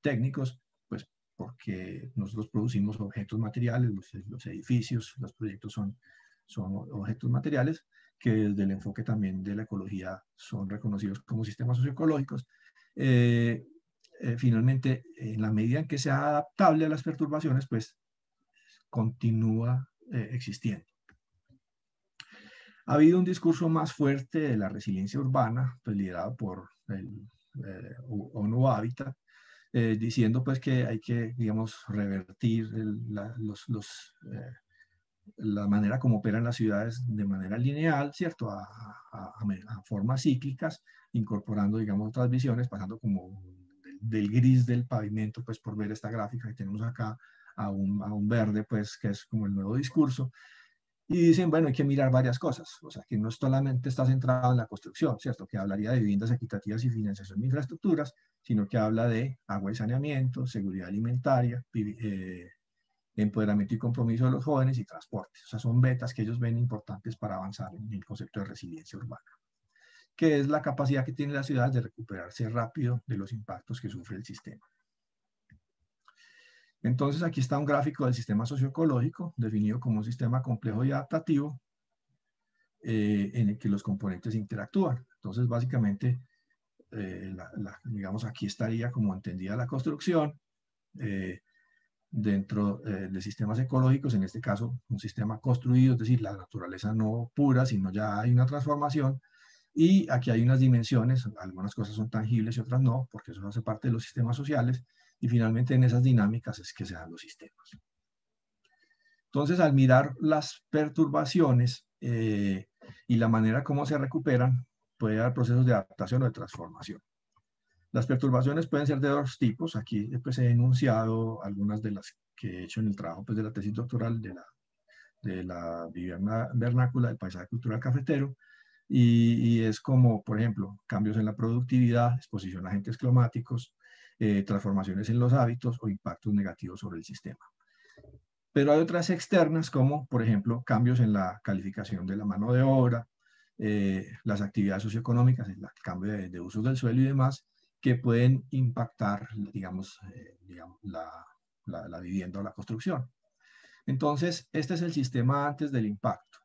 técnicos, pues porque nosotros producimos objetos materiales, los edificios, los proyectos son objetos materiales que desde el enfoque también de la ecología son reconocidos como sistemas socioecológicos. Finalmente, en la medida en que sea adaptable a las perturbaciones, pues continúa existiendo. Ha habido un discurso más fuerte de la resiliencia urbana, pues liderado por el ONU Habitat, diciendo pues que hay que, digamos, revertir la manera como operan las ciudades de manera lineal, ¿cierto? A formas cíclicas, incorporando, digamos, otras visiones, pasando como del gris del pavimento, pues por ver esta gráfica que tenemos acá, a un verde, pues que es como el nuevo discurso. Y dicen, bueno, hay que mirar varias cosas, o sea, que no solamente está centrado en la construcción, ¿cierto? Que hablaría de viviendas equitativas y financiación de infraestructuras, sino que habla de agua y saneamiento, seguridad alimentaria, empoderamiento y compromiso de los jóvenes y transportes. O sea, son betas que ellos ven importantes para avanzar en el concepto de resiliencia urbana, que es la capacidad que tiene la ciudad de recuperarse rápido de los impactos que sufre el sistema. Entonces aquí está un gráfico del sistema socioecológico, definido como un sistema complejo y adaptativo, en el que los componentes interactúan. Entonces básicamente, digamos, aquí estaría como entendida la construcción, dentro de sistemas ecológicos, en este caso un sistema construido, es decir, la naturaleza no pura, sino ya hay una transformación, y aquí hay unas dimensiones, algunas cosas son tangibles y otras no, porque eso hace parte de los sistemas sociales, y finalmente en esas dinámicas es que se dan los sistemas. Entonces, al mirar las perturbaciones y la manera como se recuperan, puede haber procesos de adaptación o de transformación. Las perturbaciones pueden ser de dos tipos. Aquí pues, he enunciado algunas de las que he hecho en el trabajo pues, de la tesis doctoral de la vivienda vernácula del paisaje cultural cafetero. Y es como, por ejemplo, cambios en la productividad, exposición a agentes climáticos, transformaciones en los hábitos o impactos negativos sobre el sistema. Pero hay otras externas como, por ejemplo, cambios en la calificación de la mano de obra, las actividades socioeconómicas, el cambio de usos del suelo y demás, que pueden impactar, digamos, la vivienda o la construcción. Entonces, este es el sistema antes del impacto.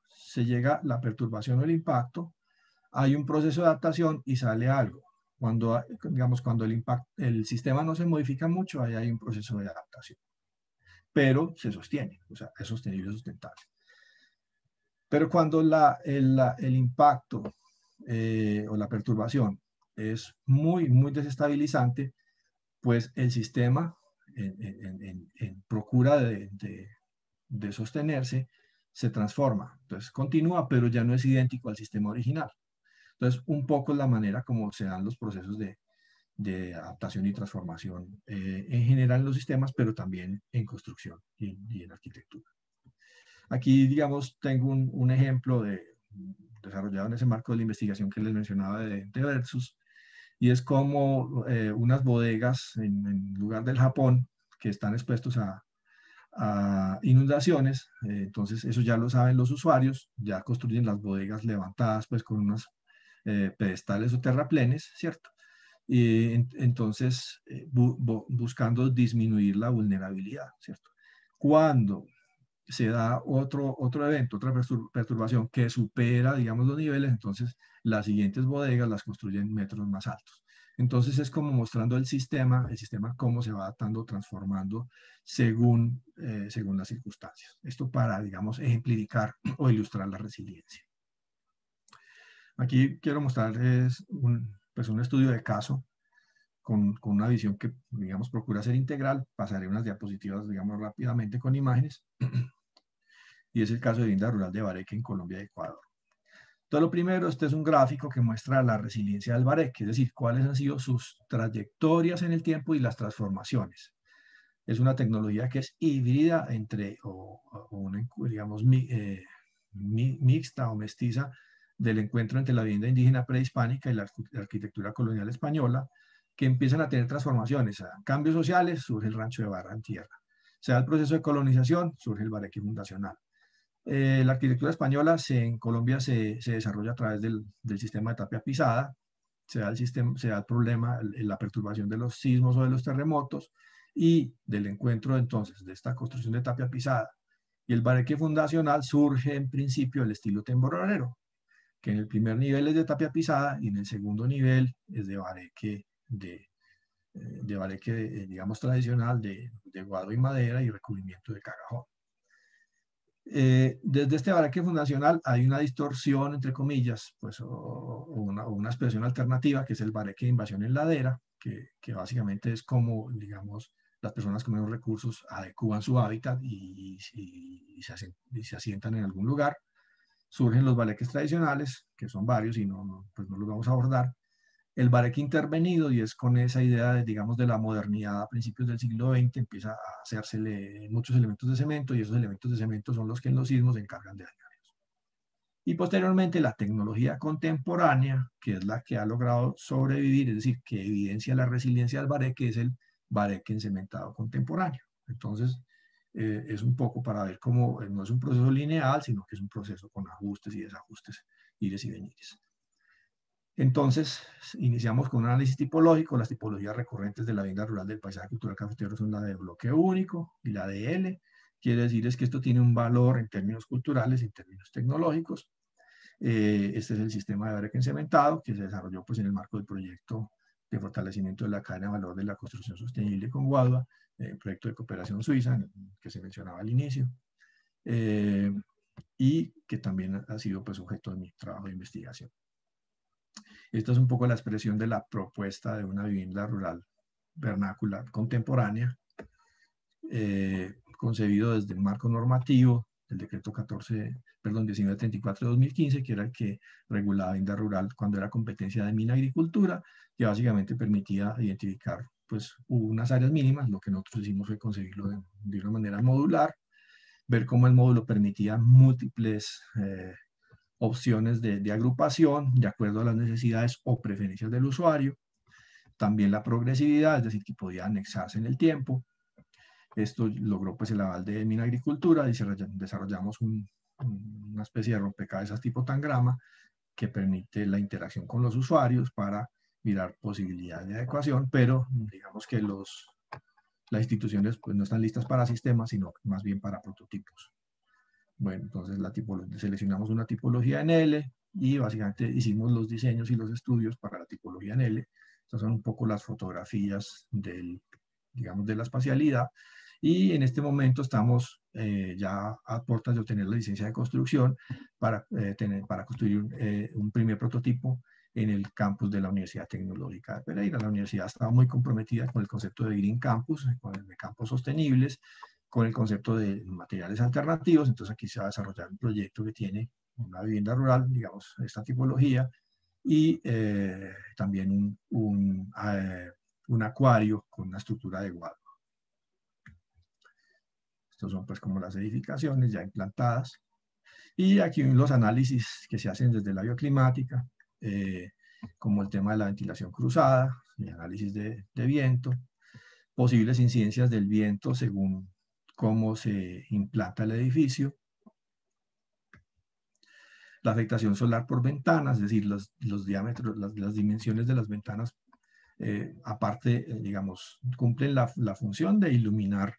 Se llega la perturbación o el impacto, hay un proceso de adaptación y sale algo. Cuando, digamos, cuando el sistema no se modifica mucho, ahí hay un proceso de adaptación. Pero se sostiene, o sea, es sostenible y sustentable. Pero cuando el impacto o la perturbación es muy, muy desestabilizante, pues el sistema en procura de sostenerse se transforma. Entonces continúa, pero ya no es idéntico al sistema original. Entonces, un poco la manera como se dan los procesos de adaptación y transformación en general en los sistemas, pero también en construcción y en arquitectura. Aquí, digamos, tengo un ejemplo desarrollado en ese marco de la investigación que les mencionaba de Versus, y es como unas bodegas en lugar del Japón que están expuestos a inundaciones, entonces eso ya lo saben los usuarios, ya construyen las bodegas levantadas pues con unos pedestales o terraplenes, ¿cierto? Y entonces buscando disminuir la vulnerabilidad, ¿cierto? Cuando se da otro evento, otra perturbación que supera, digamos, los niveles, entonces las siguientes bodegas las construyen metros más altos. Entonces es como mostrando el sistema cómo se va adaptando, transformando según las circunstancias. Esto para, digamos, ejemplificar o ilustrar la resiliencia. Aquí quiero mostrarles pues un estudio de caso con una visión que, digamos, procura ser integral. Pasaré unas diapositivas, digamos, rápidamente con imágenes. Y es el caso de vivienda rural de Bareque en Colombia y Ecuador. Entonces, lo primero, este es un gráfico que muestra la resiliencia del Bareque, es decir, cuáles han sido sus trayectorias en el tiempo y las transformaciones. Es una tecnología que es híbrida entre, una, digamos, mixta o mestiza del encuentro entre la vivienda indígena prehispánica y la arquitectura colonial española, que empiezan a tener transformaciones. A cambios sociales, surge el rancho de barra en tierra. Se da el proceso de colonización, surge el Bareque fundacional. La arquitectura española en Colombia se desarrolla a través del sistema de tapia pisada, se da el problema, la perturbación de los sismos o de los terremotos, y del encuentro entonces de esta construcción de tapia pisada y el Bareque fundacional surge en principio el estilo temboralero, que en el primer nivel es de tapia pisada y en el segundo nivel es de bareque, digamos, tradicional, de guado y madera y recubrimiento de cagajón. Desde este Bareque fundacional hay una distorsión, entre comillas, pues, o una expresión alternativa, que es el Bareque de invasión en ladera, que básicamente es como, digamos, las personas con menos recursos adecúan su hábitat y se asientan en algún lugar. Surgen los bareques tradicionales, que son varios y pues no los vamos a abordar. El bareque intervenido, y es con esa idea, digamos, de la modernidad a principios del siglo XX, empieza a hacérsele muchos elementos de cemento, y esos elementos de cemento son los que en los sismos se encargan de dañarlos. Y posteriormente la tecnología contemporánea, que es la que ha logrado sobrevivir, es decir, que evidencia la resiliencia del bareque, es el bareque encementado contemporáneo. Entonces, es un poco para ver cómo no es un proceso lineal, sino que es un proceso con ajustes y desajustes, ires y venires. Entonces, iniciamos con un análisis tipológico. Las tipologías recurrentes de la vivienda rural del paisaje cultural cafetero son la de bloque único y la de L. Quiere decir es que esto tiene un valor en términos culturales y en términos tecnológicos. Este es el sistema de bareque encementado que se desarrolló pues, en el marco del proyecto de fortalecimiento de la cadena de valor de la construcción sostenible con Guadua, proyecto de cooperación suiza que se mencionaba al inicio, y que también ha sido pues, objeto de mi trabajo de investigación. Esta es un poco la expresión de la propuesta de una vivienda rural vernácula contemporánea, concebido desde el marco normativo del decreto 1934 de 2015, que era el que regulaba la vivienda rural cuando era competencia de Minagricultura, que básicamente permitía identificar pues, unas áreas mínimas. Lo que nosotros hicimos fue concebirlo de una manera modular, ver cómo el módulo permitía múltiples opciones de agrupación de acuerdo a las necesidades o preferencias del usuario. También la progresividad, es decir, que podía anexarse en el tiempo. Esto logró pues el aval de Minagricultura y desarrollamos una especie de rompecabezas tipo tangrama que permite la interacción con los usuarios para mirar posibilidades de adecuación, pero digamos que las instituciones pues, no están listas para sistemas, sino más bien para prototipos. Bueno, entonces seleccionamos una tipología en L y básicamente hicimos los diseños y los estudios para la tipología en L. Estas son un poco las fotografías digamos, de la espacialidad. Y en este momento estamos ya a puertas de obtener la licencia de construcción para construir un primer prototipo en el campus de la Universidad Tecnológica de Pereira. La universidad estaba muy comprometida con el concepto de Green Campus, con el de campos sostenibles, con el concepto de materiales alternativos. Entonces aquí se va a desarrollar un proyecto que tiene una vivienda rural, digamos, esta tipología, y también un acuario con una estructura de guado. Estos son pues como las edificaciones ya implantadas. Y aquí los análisis que se hacen desde la bioclimática, como el tema de la ventilación cruzada, el análisis de viento, posibles incidencias del viento según cómo se implanta el edificio, la afectación solar por ventanas, es decir, los diámetros, las dimensiones de las ventanas, aparte, digamos, cumplen la función de iluminar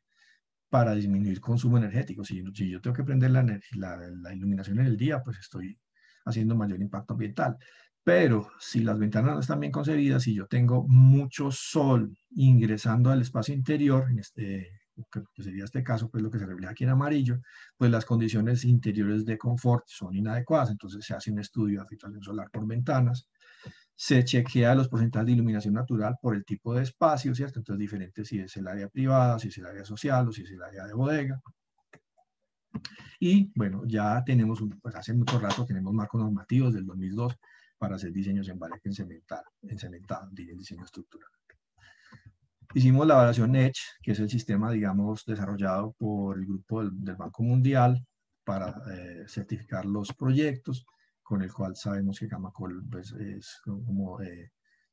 para disminuir consumo energético. Si yo tengo que prender la iluminación en el día, pues estoy haciendo mayor impacto ambiental. Pero si las ventanas no están bien concebidas, si yo tengo mucho sol ingresando al espacio interior, que sería este caso, pues lo que se refleja aquí en amarillo, pues las condiciones interiores de confort son inadecuadas. Entonces se hace un estudio de afectación solar por ventanas, se chequea los porcentajes de iluminación natural por el tipo de espacio, ¿cierto? Entonces, diferente si es el área privada, si es el área social o si es el área de bodega. Y bueno, ya tenemos, pues hace mucho rato tenemos marcos normativos del 2002 para hacer diseños en bareque encementado, diseño estructural. Hicimos la evaluación EDGE, que es el sistema, digamos, desarrollado por el grupo del Banco Mundial para certificar los proyectos, con el cual sabemos que Camacol pues,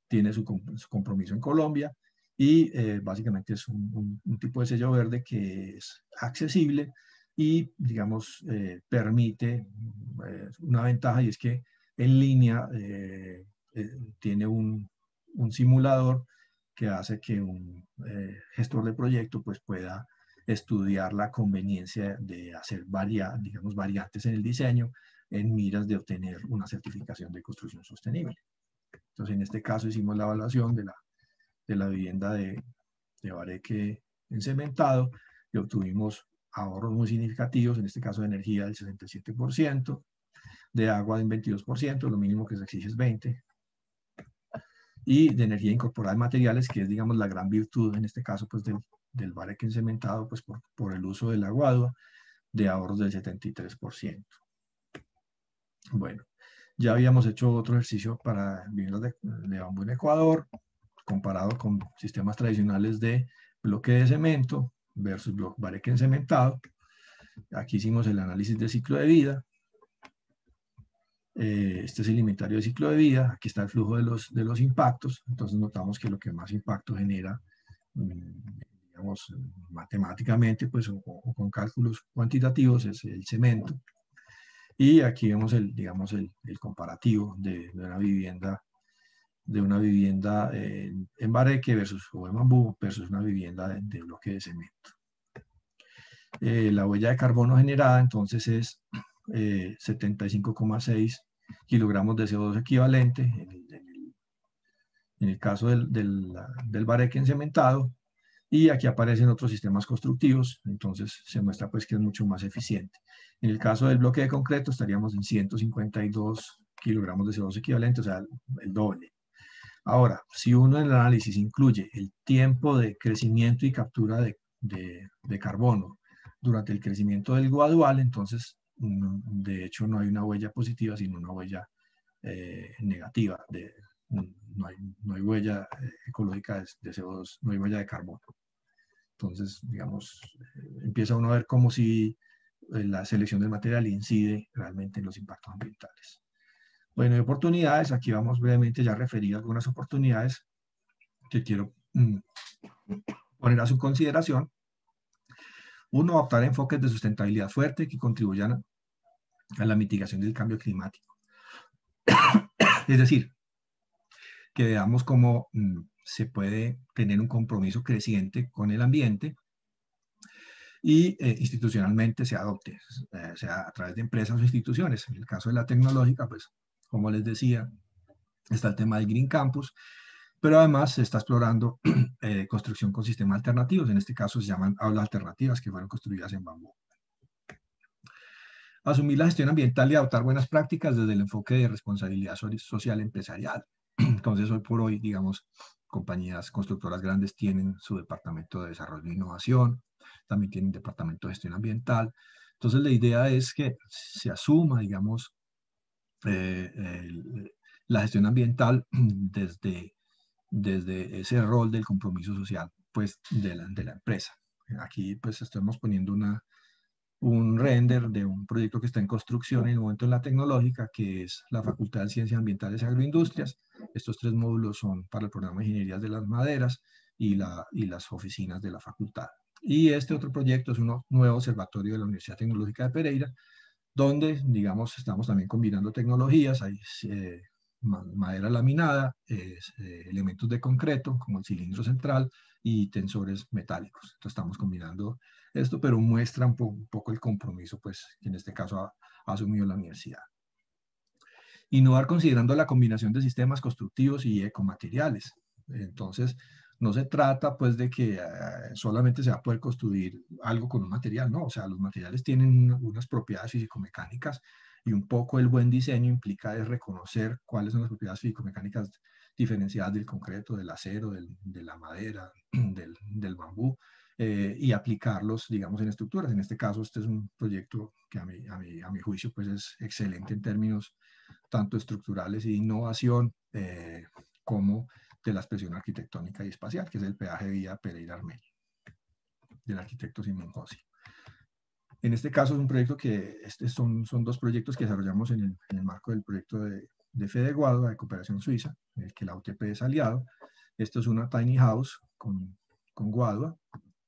tiene su compromiso en Colombia, y básicamente es un tipo de sello verde que es accesible y, digamos, permite una ventaja, y es que en línea tiene un simulador que hace que un gestor de proyecto pues, pueda estudiar la conveniencia de hacer variantes en el diseño en miras de obtener una certificación de construcción sostenible. Entonces, en este caso hicimos la evaluación de la vivienda de bareque encementado y obtuvimos ahorros muy significativos, en este caso de energía del 67%, de agua del 22%, lo mínimo que se exige es 20%, y de energía incorporada en materiales, que es, digamos, la gran virtud, en este caso, pues, del bareque encementado, pues, por el uso del aguado, de ahorros del 73%. Bueno, ya habíamos hecho otro ejercicio para viviendas de bambú en Ecuador, comparado con sistemas tradicionales de bloque de cemento versus bareque encementado. Aquí hicimos el análisis de ciclo de vida. Este es el inventario de ciclo de vida. Aquí está el flujo de los impactos. Entonces notamos que lo que más impacto genera, digamos, matemáticamente, pues, o con cálculos cuantitativos, es el cemento. Y aquí vemos digamos, el comparativo de una vivienda en bareque versus o en bambú versus una vivienda de bloque de cemento. La huella de carbono generada entonces es 75,6 kilogramos de CO2 equivalente en el caso del bareque encementado, y aquí aparecen otros sistemas constructivos, entonces se muestra pues que es mucho más eficiente. En el caso del bloque de concreto estaríamos en 152 kilogramos de CO2 equivalente, o sea, el doble. Ahora, si uno en el análisis incluye el tiempo de crecimiento y captura de carbono durante el crecimiento del gradual, entonces, de hecho, no hay una huella positiva, sino una huella negativa. No hay huella ecológica de CO2, no hay huella de carbono. Entonces, digamos, empieza uno a ver como si la selección del material incide realmente en los impactos ambientales. Bueno, y oportunidades, aquí vamos brevemente ya a referir algunas oportunidades que quiero poner a su consideración. Uno, adoptar enfoques de sustentabilidad fuerte que contribuyan a la mitigación del cambio climático. Es decir, que veamos cómo se puede tener un compromiso creciente con el ambiente y institucionalmente se adopte, sea a través de empresas o instituciones. En el caso de la tecnológica, pues, como les decía, está el tema del Green Campus, pero además se está explorando construcción con sistemas alternativos. En este caso se llaman aulas alternativas, que fueron construidas en bambú. Asumir la gestión ambiental y adoptar buenas prácticas desde el enfoque de responsabilidad social empresarial. Entonces, hoy por hoy, digamos, compañías constructoras grandes tienen su departamento de desarrollo e innovación, también tienen departamento de gestión ambiental. Entonces, la idea es que se asuma, digamos, la gestión ambiental desde ese rol del compromiso social, pues, de la empresa. Aquí, pues, estamos poniendo un render de un proyecto que está en construcción en el momento en la tecnológica, que es la Facultad de Ciencias Ambientales y Agroindustrias. Estos 3 módulos son para el programa de Ingenierías de las Maderas y las oficinas de la facultad. Y este otro proyecto es un nuevo observatorio de la Universidad Tecnológica de Pereira, donde, digamos, estamos también combinando tecnologías. Hay madera laminada, elementos de concreto, como el cilindro central, y tensores metálicos. Entonces estamos combinando esto, pero muestra un poco el compromiso, pues, que en este caso ha asumido la universidad. Innovar considerando la combinación de sistemas constructivos y ecomateriales. Entonces, no se trata, pues, de que solamente se va a poder construir algo con un material, no. O sea, los materiales tienen unas propiedades físico-mecánicas, y un poco el buen diseño implica es reconocer cuáles son las propiedades físico-mecánicas diferenciadas del concreto, del acero, de la madera, del bambú, y aplicarlos, digamos, en estructuras. En este caso, este es un proyecto que a mi juicio, pues, es excelente en términos tanto estructurales y de innovación, como de la expresión arquitectónica y espacial, que es el peaje vía Pereira Armenia, del arquitecto Simón José. En este caso es un proyecto que, son 2 proyectos que desarrollamos en el marco del proyecto de Fede Guadua, de cooperación suiza, en el que la UTP es aliado. Esto es una tiny house con Guadua,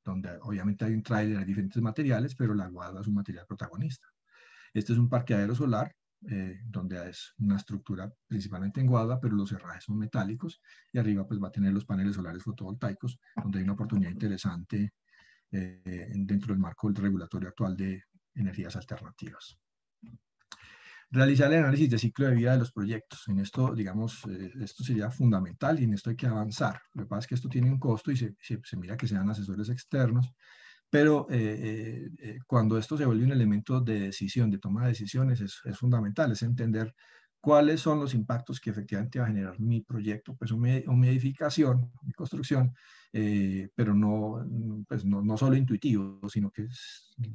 donde obviamente hay un tráiler, hay diferentes materiales, pero la Guadua es un material protagonista. Este es un parqueadero solar, donde es una estructura principalmente en Guadua, pero los herrajes son metálicos, y arriba, pues, va a tener los paneles solares fotovoltaicos, donde hay una oportunidad interesante dentro del marco del regulatorio actual de energías alternativas. Realizar el análisis de ciclo de vida de los proyectos. En esto, digamos, esto sería fundamental, y en esto hay que avanzar. Lo que pasa es que esto tiene un costo, y se mira que sean asesores externos, pero cuando esto se vuelve un elemento de decisión, de toma de decisiones, es fundamental, es entender cuáles son los impactos que efectivamente va a generar mi proyecto, pues una edificación, mi construcción, pero no, pues no solo intuitivo, sino que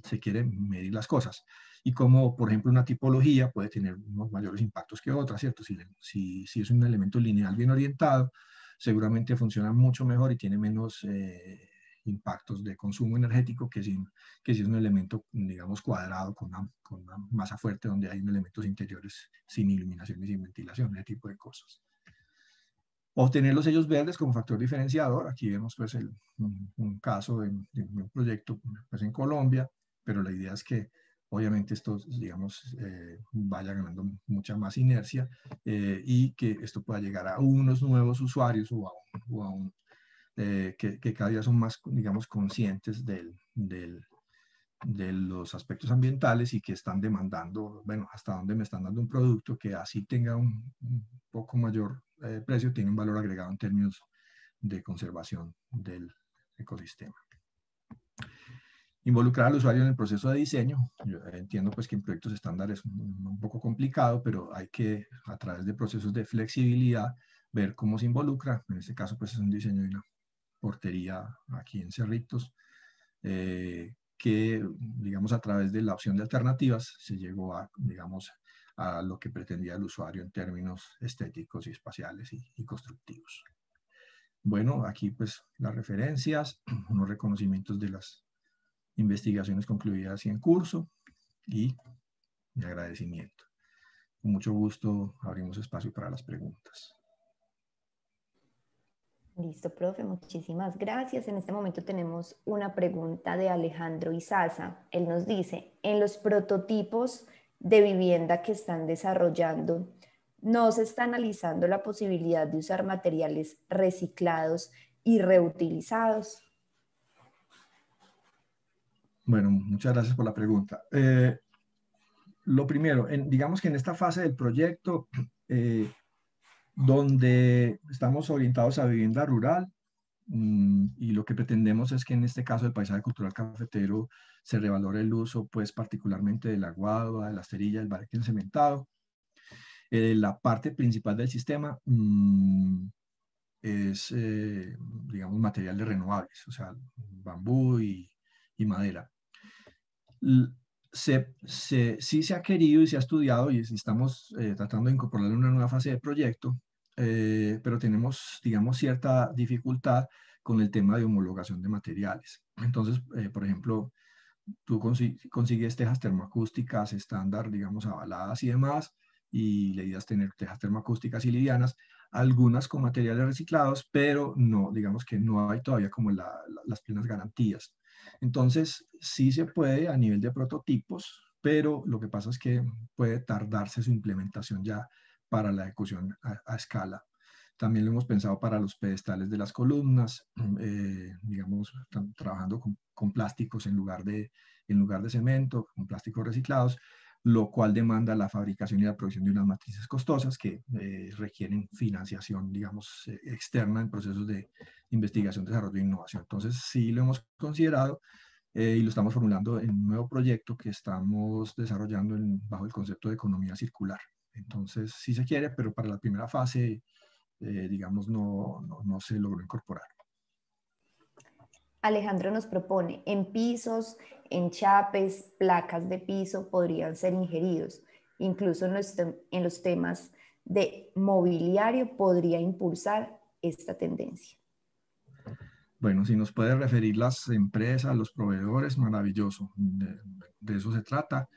se quieren medir las cosas. Y como, por ejemplo, una tipología puede tener unos mayores impactos que otras, ¿cierto? Si es un elemento lineal bien orientado, seguramente funciona mucho mejor y tiene menos impactos de consumo energético que si es un elemento, digamos, cuadrado con una masa fuerte, donde hay elementos interiores sin iluminación y sin ventilación, ese tipo de cosas. Obtener los sellos verdes como factor diferenciador. Aquí vemos, pues, un caso de un proyecto, pues, en Colombia, pero la idea es que obviamente esto, digamos, vaya ganando mucha más inercia, y que esto pueda llegar a unos nuevos usuarios, o que cada día son más, digamos, conscientes de los aspectos ambientales, y que están demandando, bueno, hasta dónde me están dando un producto que así tenga un poco mayor precio, tiene un valor agregado en términos de conservación del ecosistema. Involucrar al usuario en el proceso de diseño. Yo entiendo, pues, que en proyectos estándar es un poco complicado, pero hay que, a través de procesos de flexibilidad, ver cómo se involucra. En este caso, pues, es un diseño de una portería aquí en Cerritos, que, digamos, a través de la opción de alternativas se llegó a, digamos, a lo que pretendía el usuario en términos estéticos y espaciales y constructivos. Bueno, aquí, pues, las referencias, unos reconocimientos de las investigaciones concluidas y en curso, y mi agradecimiento. Con mucho gusto abrimos espacio para las preguntas. Listo, profe, muchísimas gracias. En este momento tenemos una pregunta de Alejandro Izaza. Él nos dice, en los prototipos de vivienda que están desarrollando, ¿no se está analizando la posibilidad de usar materiales reciclados y reutilizados? Bueno, muchas gracias por la pregunta. Lo primero, digamos que en esta fase del proyecto, donde estamos orientados a vivienda rural, y lo que pretendemos es que en este caso el paisaje cultural cafetero se revalore el uso, pues, particularmente de la guadua, de la esterilla, del barete encementado. La parte principal del sistema es, digamos, materiales renovables, o sea, bambú y madera. sí se ha querido y se ha estudiado y estamos tratando de incorporarlo en una nueva fase de proyecto, pero tenemos, digamos, cierta dificultad con el tema de homologación de materiales. Entonces, por ejemplo, tú consigues tejas termoacústicas estándar, digamos, avaladas y demás, y la idea es tener tejas termoacústicas y livianas, algunas con materiales reciclados, pero no, digamos que no hay todavía como las plenas garantías. Entonces, sí se puede a nivel de prototipos, pero lo que pasa es que puede tardarse su implementación ya para la ejecución a escala. También lo hemos pensado para los pedestales de las columnas, digamos, trabajando con plásticos en lugar de cemento, con plásticos reciclados, lo cual demanda la fabricación y la producción de unas matrices costosas que requieren financiación, digamos, externa en procesos de investigación, desarrollo e innovación. Entonces, sí lo hemos considerado y lo estamos formulando en un nuevo proyecto que estamos desarrollando bajo el concepto de economía circular. Entonces, sí se quiere, pero para la primera fase, digamos, no se logró incorporar. Alejandro nos propone, en pisos, en chapes, placas de piso podrían ser ingeridos. Incluso en los temas de mobiliario podría impulsar esta tendencia. Bueno, si nos puede referir las empresas, los proveedores, maravilloso. De eso se trata.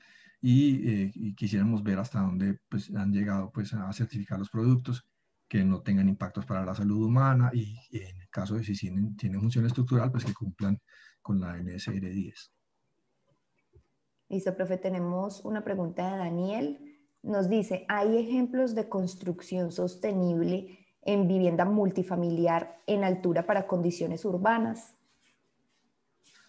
Y quisiéramos ver hasta dónde pues, han llegado pues, a certificar los productos que no tengan impactos para la salud humana y en el caso de si tienen función estructural, pues que cumplan con la NSR 10. Listo, profe, tenemos una pregunta de Daniel. Nos dice, ¿hay ejemplos de construcción sostenible en vivienda multifamiliar en altura para condiciones urbanas?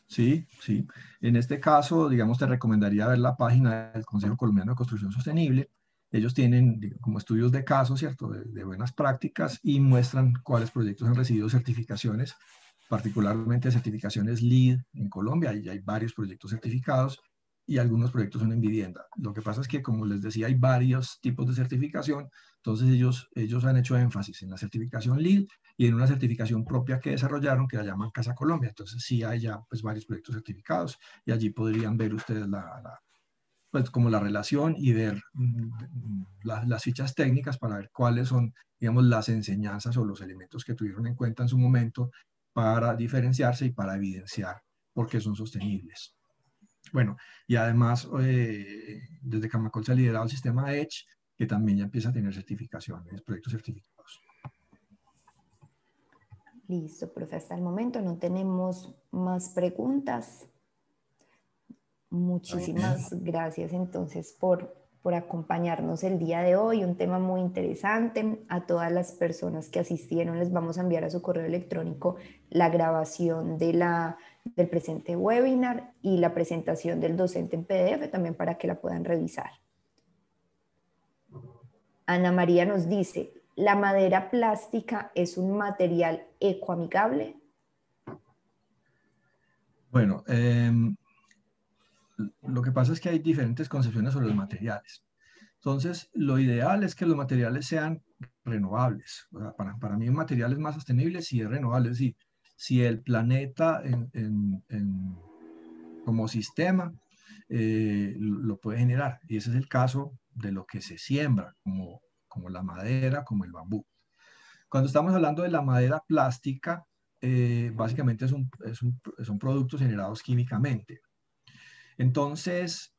Sí, sí. En este caso, digamos, te recomendaría ver la página del Consejo Colombiano de Construcción Sostenible. Ellos tienen como estudios de casos, ¿cierto?, de buenas prácticas y muestran cuáles proyectos han recibido certificaciones, particularmente certificaciones LEED en Colombia, y hay varios proyectos certificados y algunos proyectos son en vivienda. Lo que pasa es que, como les decía, hay varios tipos de certificación, entonces ellos han hecho énfasis en la certificación LEED y en una certificación propia que desarrollaron que la llaman Casa Colombia. Entonces sí hay ya pues varios proyectos certificados y allí podrían ver ustedes pues como la relación y ver las fichas técnicas para ver cuáles son, digamos, las enseñanzas o los elementos que tuvieron en cuenta en su momento para diferenciarse y para evidenciar por qué son sostenibles. Bueno, y además desde Camacol se ha liderado el sistema Edge, que también ya empieza a tener certificaciones, proyectos certificados. Listo, profe, hasta el momento no tenemos más preguntas. Muchísimas gracias entonces por acompañarnos el día de hoy, un tema muy interesante. A todas las personas que asistieron les vamos a enviar a su correo electrónico la grabación del presente webinar y la presentación del docente en PDF también para que la puedan revisar. Ana María nos dice, ¿la madera plástica es un material ecoamigable? Bueno, lo que pasa es que hay diferentes concepciones sobre los materiales. Entonces, lo ideal es que los materiales sean renovables. O sea, para mí un material es más sostenible si es renovable. Es decir, si el planeta como sistema lo puede generar. Y ese es el caso de lo que se siembra, como la madera, como el bambú. Cuando estamos hablando de la madera plástica, básicamente son productos generados químicamente. Entonces,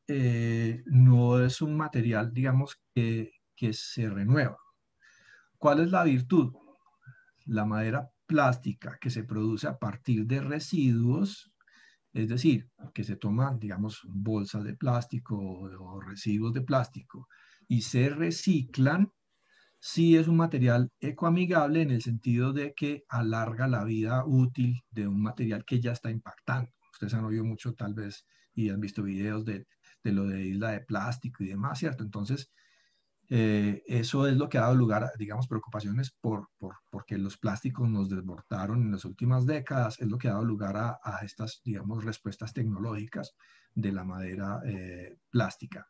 no es un material, digamos, que se renueva. ¿Cuál es la virtud? La madera plástica que se produce a partir de residuos, es decir, que se toman, digamos, bolsas de plástico o residuos de plástico y se reciclan, sí es un material ecoamigable en el sentido de que alarga la vida útil de un material que ya está impactando. Ustedes han oído mucho tal vez y han visto videos de lo de isla de plástico y demás, ¿cierto? Entonces, eso es lo que ha dado lugar a, digamos, preocupaciones porque los plásticos nos desbordaron en las últimas décadas, es lo que ha dado lugar a estas, digamos, respuestas tecnológicas de la madera plástica.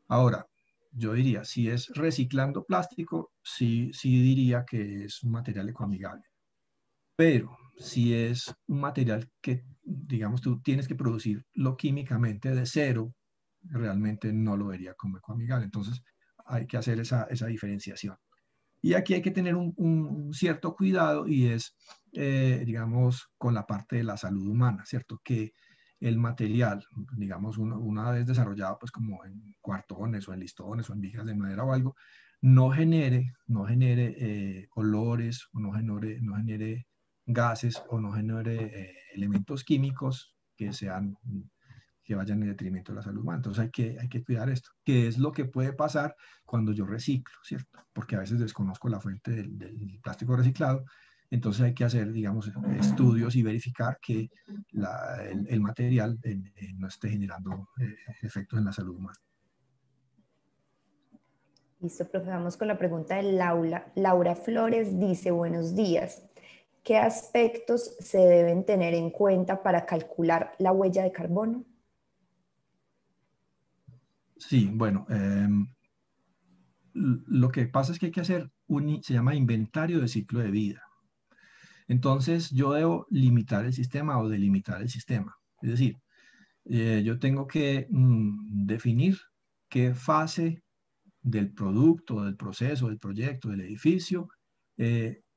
Ahora, yo diría, si es reciclando plástico, sí diría que es un material ecoamigable. Pero si es un material que, digamos, tú tienes que producirlo químicamente de cero, realmente no lo vería como ecoamigable. Entonces hay que hacer esa diferenciación. Y aquí hay que tener un cierto cuidado y es, digamos, con la parte de la salud humana, ¿cierto? Que el material, digamos, una vez desarrollado, pues como en cuartones o en listones o en vigas de madera o algo, no genere olores o no genere gases o no genere elementos químicos que vayan en detrimento de la salud humana. Entonces hay que cuidar esto. ¿Qué es lo que puede pasar cuando yo reciclo, cierto? Porque a veces desconozco la fuente del plástico reciclado. Entonces hay que hacer, digamos, estudios y verificar que el material no esté generando efectos en la salud humana. Listo, profe, vamos con la pregunta de Laura. Laura Flores dice, buenos días. ¿Qué aspectos se deben tener en cuenta para calcular la huella de carbono? Sí, bueno, lo que pasa es que hay que hacer se llama inventario de ciclo de vida. Entonces yo debo limitar el sistema o delimitar el sistema. Es decir, yo tengo que definir qué fase del producto, del proceso, del proyecto, del edificio,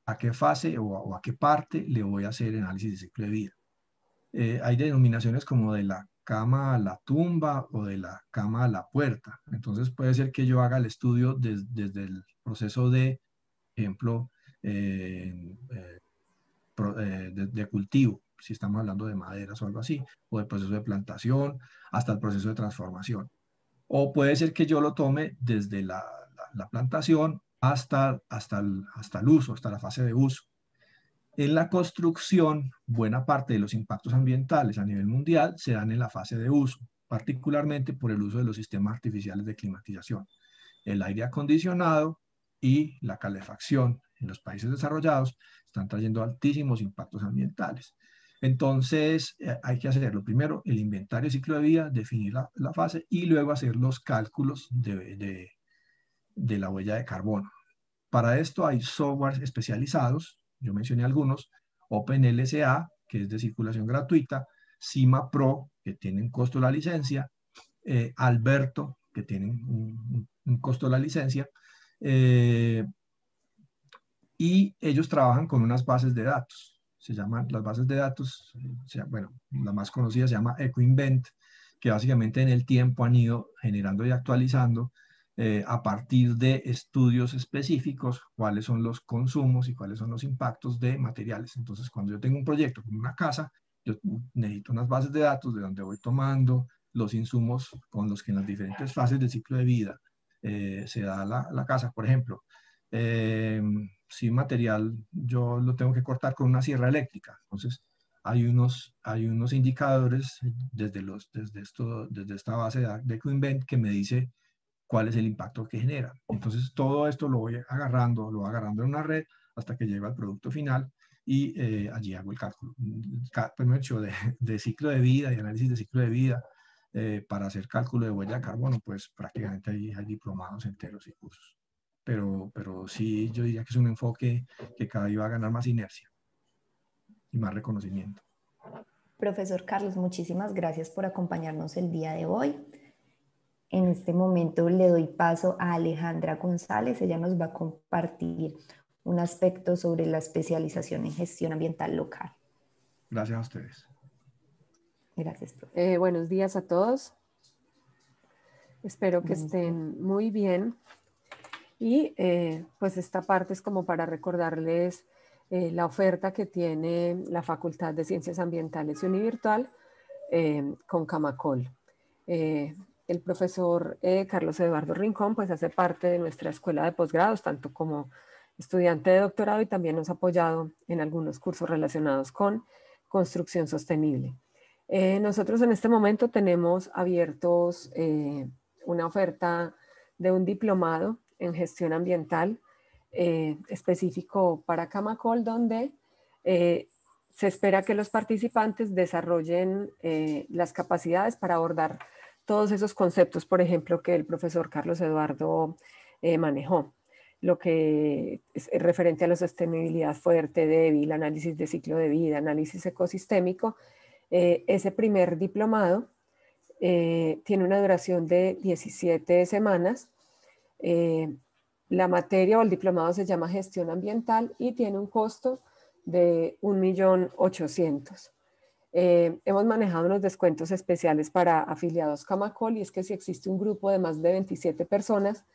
a qué fase o a qué parte le voy a hacer análisis de ciclo de vida. Hay denominaciones como de la cama a la tumba o de la cama a la puerta. Entonces puede ser que yo haga el estudio desde el proceso de, ejemplo, eh, eh, de cultivo, si estamos hablando de maderas o algo así, o del proceso de plantación hasta el proceso de transformación. O puede ser que yo lo tome desde la plantación hasta el uso, hasta la fase de uso. En la construcción, buena parte de los impactos ambientales a nivel mundial se dan en la fase de uso, particularmente por el uso de los sistemas artificiales de climatización. El aire acondicionado y la calefacción en los países desarrollados están trayendo altísimos impactos ambientales. Entonces, hay que hacerlo. Primero, el inventario de ciclo de vida, definir la fase y luego hacer los cálculos de la huella de carbono. Para esto hay softwares especializados, yo mencioné algunos, OpenLSA, que es de circulación gratuita, Cima Pro, que tienen costo de la licencia, Alberto, que tienen un costo de la licencia, y ellos trabajan con unas bases de datos. Se llaman las bases de datos, bueno, la más conocida se llama EcoInvent, que básicamente en el tiempo han ido generando y actualizando a partir de estudios específicos cuáles son los consumos y cuáles son los impactos de materiales. Entonces, cuando yo tengo un proyecto como una casa, yo necesito unas bases de datos de donde voy tomando los insumos con los que en las diferentes fases del ciclo de vida se da la casa. Por ejemplo, si material yo lo tengo que cortar con una sierra eléctrica. Entonces, hay unos indicadores desde esta base de EcoInvent que me dice cuál es el impacto que genera. Entonces, todo esto lo voy agarrando en una red hasta que llego al producto final y allí hago el cálculo. Primero hecho de ciclo de vida y análisis de ciclo de vida para hacer cálculo de huella de carbono, pues prácticamente hay diplomados enteros y cursos. Pero sí, yo diría que es un enfoque que cada día va a ganar más inercia y más reconocimiento. Profesor Carlos, muchísimas gracias por acompañarnos el día de hoy. En este momento le doy paso a Alejandra González. Ella nos va a compartir un aspecto sobre la especialización en gestión ambiental local. Gracias a ustedes. Gracias, profe. Buenos días a todos. Espero que estén muy bien. Y pues esta parte es como para recordarles la oferta que tiene la Facultad de Ciencias Ambientales y Univirtual con Camacol. El profesor Carlos Eduardo Rincón pues hace parte de nuestra escuela de posgrados, tanto como estudiante de doctorado, y también nos ha apoyado en algunos cursos relacionados con construcción sostenible. Nosotros en este momento tenemos abiertos una oferta de un diplomado en gestión ambiental específico para Camacol, donde se espera que los participantes desarrollen las capacidades para abordar todos esos conceptos, por ejemplo, que el profesor Carlos Eduardo manejó. Lo que es referente a la sostenibilidad fuerte, débil, análisis de ciclo de vida, análisis ecosistémico. Ese primer diplomado tiene una duración de 17 semanas. La materia o el diplomado se llama Gestión Ambiental y tiene un costo de 1.800.000. Hemos manejado unos descuentos especiales para afiliados Camacol, y es que si existe un grupo de más de 27 personas,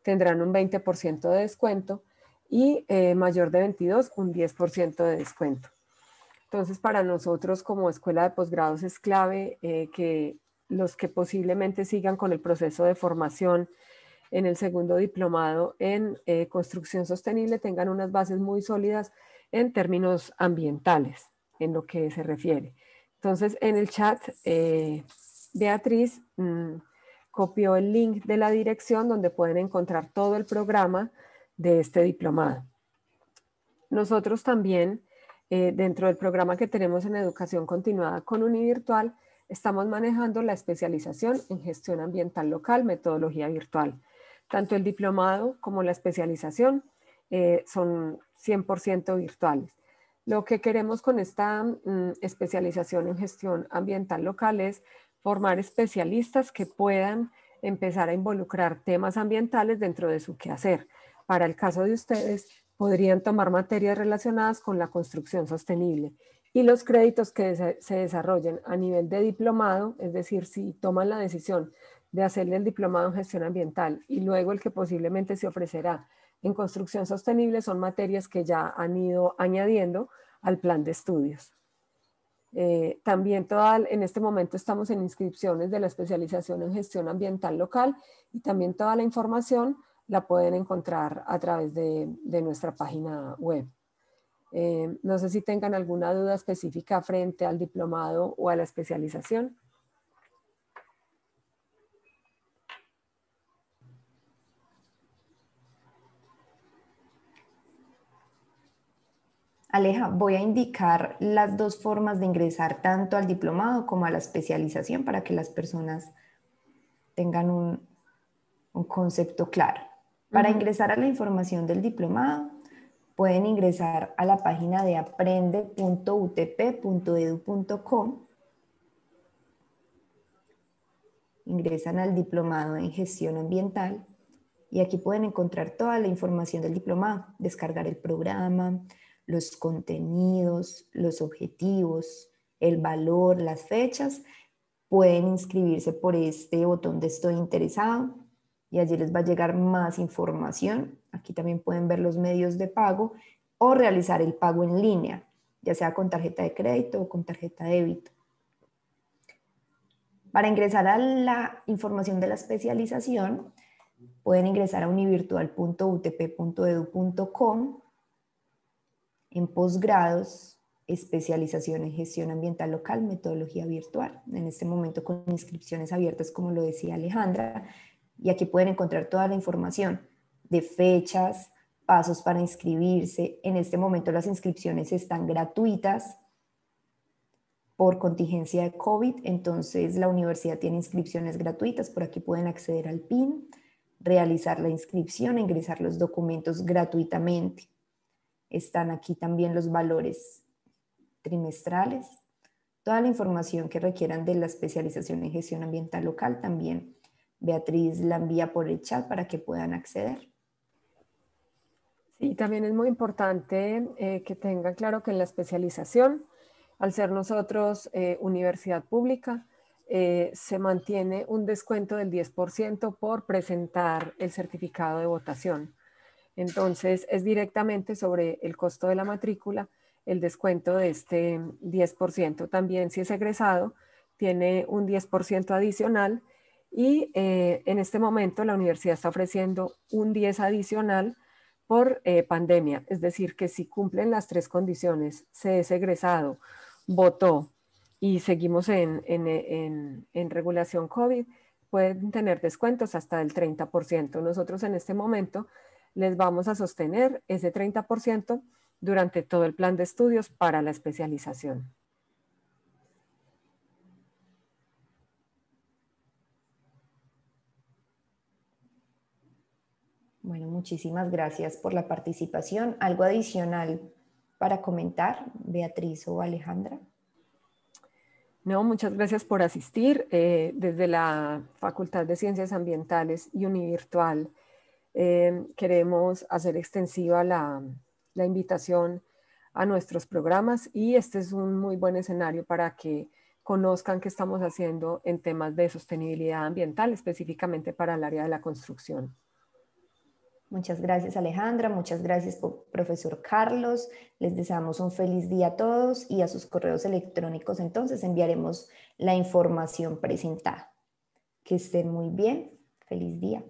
tendrán un 20% de descuento y mayor de 22, un 10% de descuento. Entonces, para nosotros como escuela de posgrados es clave que los que posiblemente sigan con el proceso de formación en el segundo diplomado en construcción sostenible tengan unas bases muy sólidas en términos ambientales, en lo que se refiere. Entonces, en el chat, Beatriz copió el link de la dirección donde pueden encontrar todo el programa de este diplomado. Nosotros también, dentro del programa que tenemos en educación continuada con UniVirtual, estamos manejando la especialización en gestión ambiental local, metodología virtual. Tanto el diplomado como la especialización son 100% virtuales. Lo que queremos con esta especialización en gestión ambiental local es formar especialistas que puedan empezar a involucrar temas ambientales dentro de su quehacer. Para el caso de ustedes, podrían tomar materias relacionadas con la construcción sostenible y los créditos que se desarrollen a nivel de diplomado, es decir, si toman la decisión de hacerle el diplomado en gestión ambiental y luego el que posiblemente se ofrecerá en construcción sostenible, son materias que ya han ido añadiendo al plan de estudios. También en este momento estamos en inscripciones de la especialización en gestión ambiental local y también toda la información la pueden encontrar a través de nuestra página web. No sé si tengan alguna duda específica frente al diplomado o a la especialización. Aleja, voy a indicar las dos formas de ingresar tanto al diplomado como a la especialización para que las personas tengan un concepto claro. Para ingresar a la información del diplomado, pueden ingresar a la página de aprende.utp.edu.co. Ingresan al diplomado en gestión ambiental y aquí pueden encontrar toda la información del diplomado, descargar el programa, los contenidos, los objetivos, el valor, las fechas. Pueden inscribirse por este botón de estoy interesado y allí les va a llegar más información. Aquí también pueden ver los medios de pago o realizar el pago en línea, ya sea con tarjeta de crédito o con tarjeta de débito. Para ingresar a la información de la especialización, pueden ingresar a univirtual.utp.edu.com en posgrados, especialización en gestión ambiental local, metodología virtual. En este momento con inscripciones abiertas, como lo decía Alejandra, y aquí pueden encontrar toda la información de fechas, pasos para inscribirse. En este momento las inscripciones están gratuitas por contingencia de COVID, entonces la universidad tiene inscripciones gratuitas, por aquí pueden acceder al PIN, realizar la inscripción, ingresar los documentos gratuitamente. Están aquí también los valores trimestrales, toda la información que requieran de la especialización en gestión ambiental local también. Beatriz la envía por el chat para que puedan acceder. Sí, también es muy importante que tengan claro que en la especialización, al ser nosotros universidad pública, se mantiene un descuento del 10% por presentar el certificado de votación. Entonces, es directamente sobre el costo de la matrícula el descuento de este 10%. También, si es egresado, tiene un 10% adicional y en este momento la universidad está ofreciendo un 10 adicional por pandemia. Es decir, que si cumplen las tres condiciones, se es egresado, votó y seguimos en regulación COVID, pueden tener descuentos hasta el 30%. Nosotros en este momento les vamos a sostener ese 30% durante todo el plan de estudios para la especialización. Bueno, muchísimas gracias por la participación. ¿Algo adicional para comentar, Beatriz o Alejandra? No, muchas gracias por asistir. Desde la Facultad de Ciencias Ambientales y Univirtual queremos hacer extensiva la invitación a nuestros programas y este es un muy buen escenario para que conozcan qué estamos haciendo en temas de sostenibilidad ambiental, específicamente para el área de la construcción. Muchas gracias, Alejandra. Muchas gracias, profesor Carlos. Les deseamos un feliz día a todos y a sus correos electrónicos entonces enviaremos la información presentada. Que estén muy bien. Feliz día.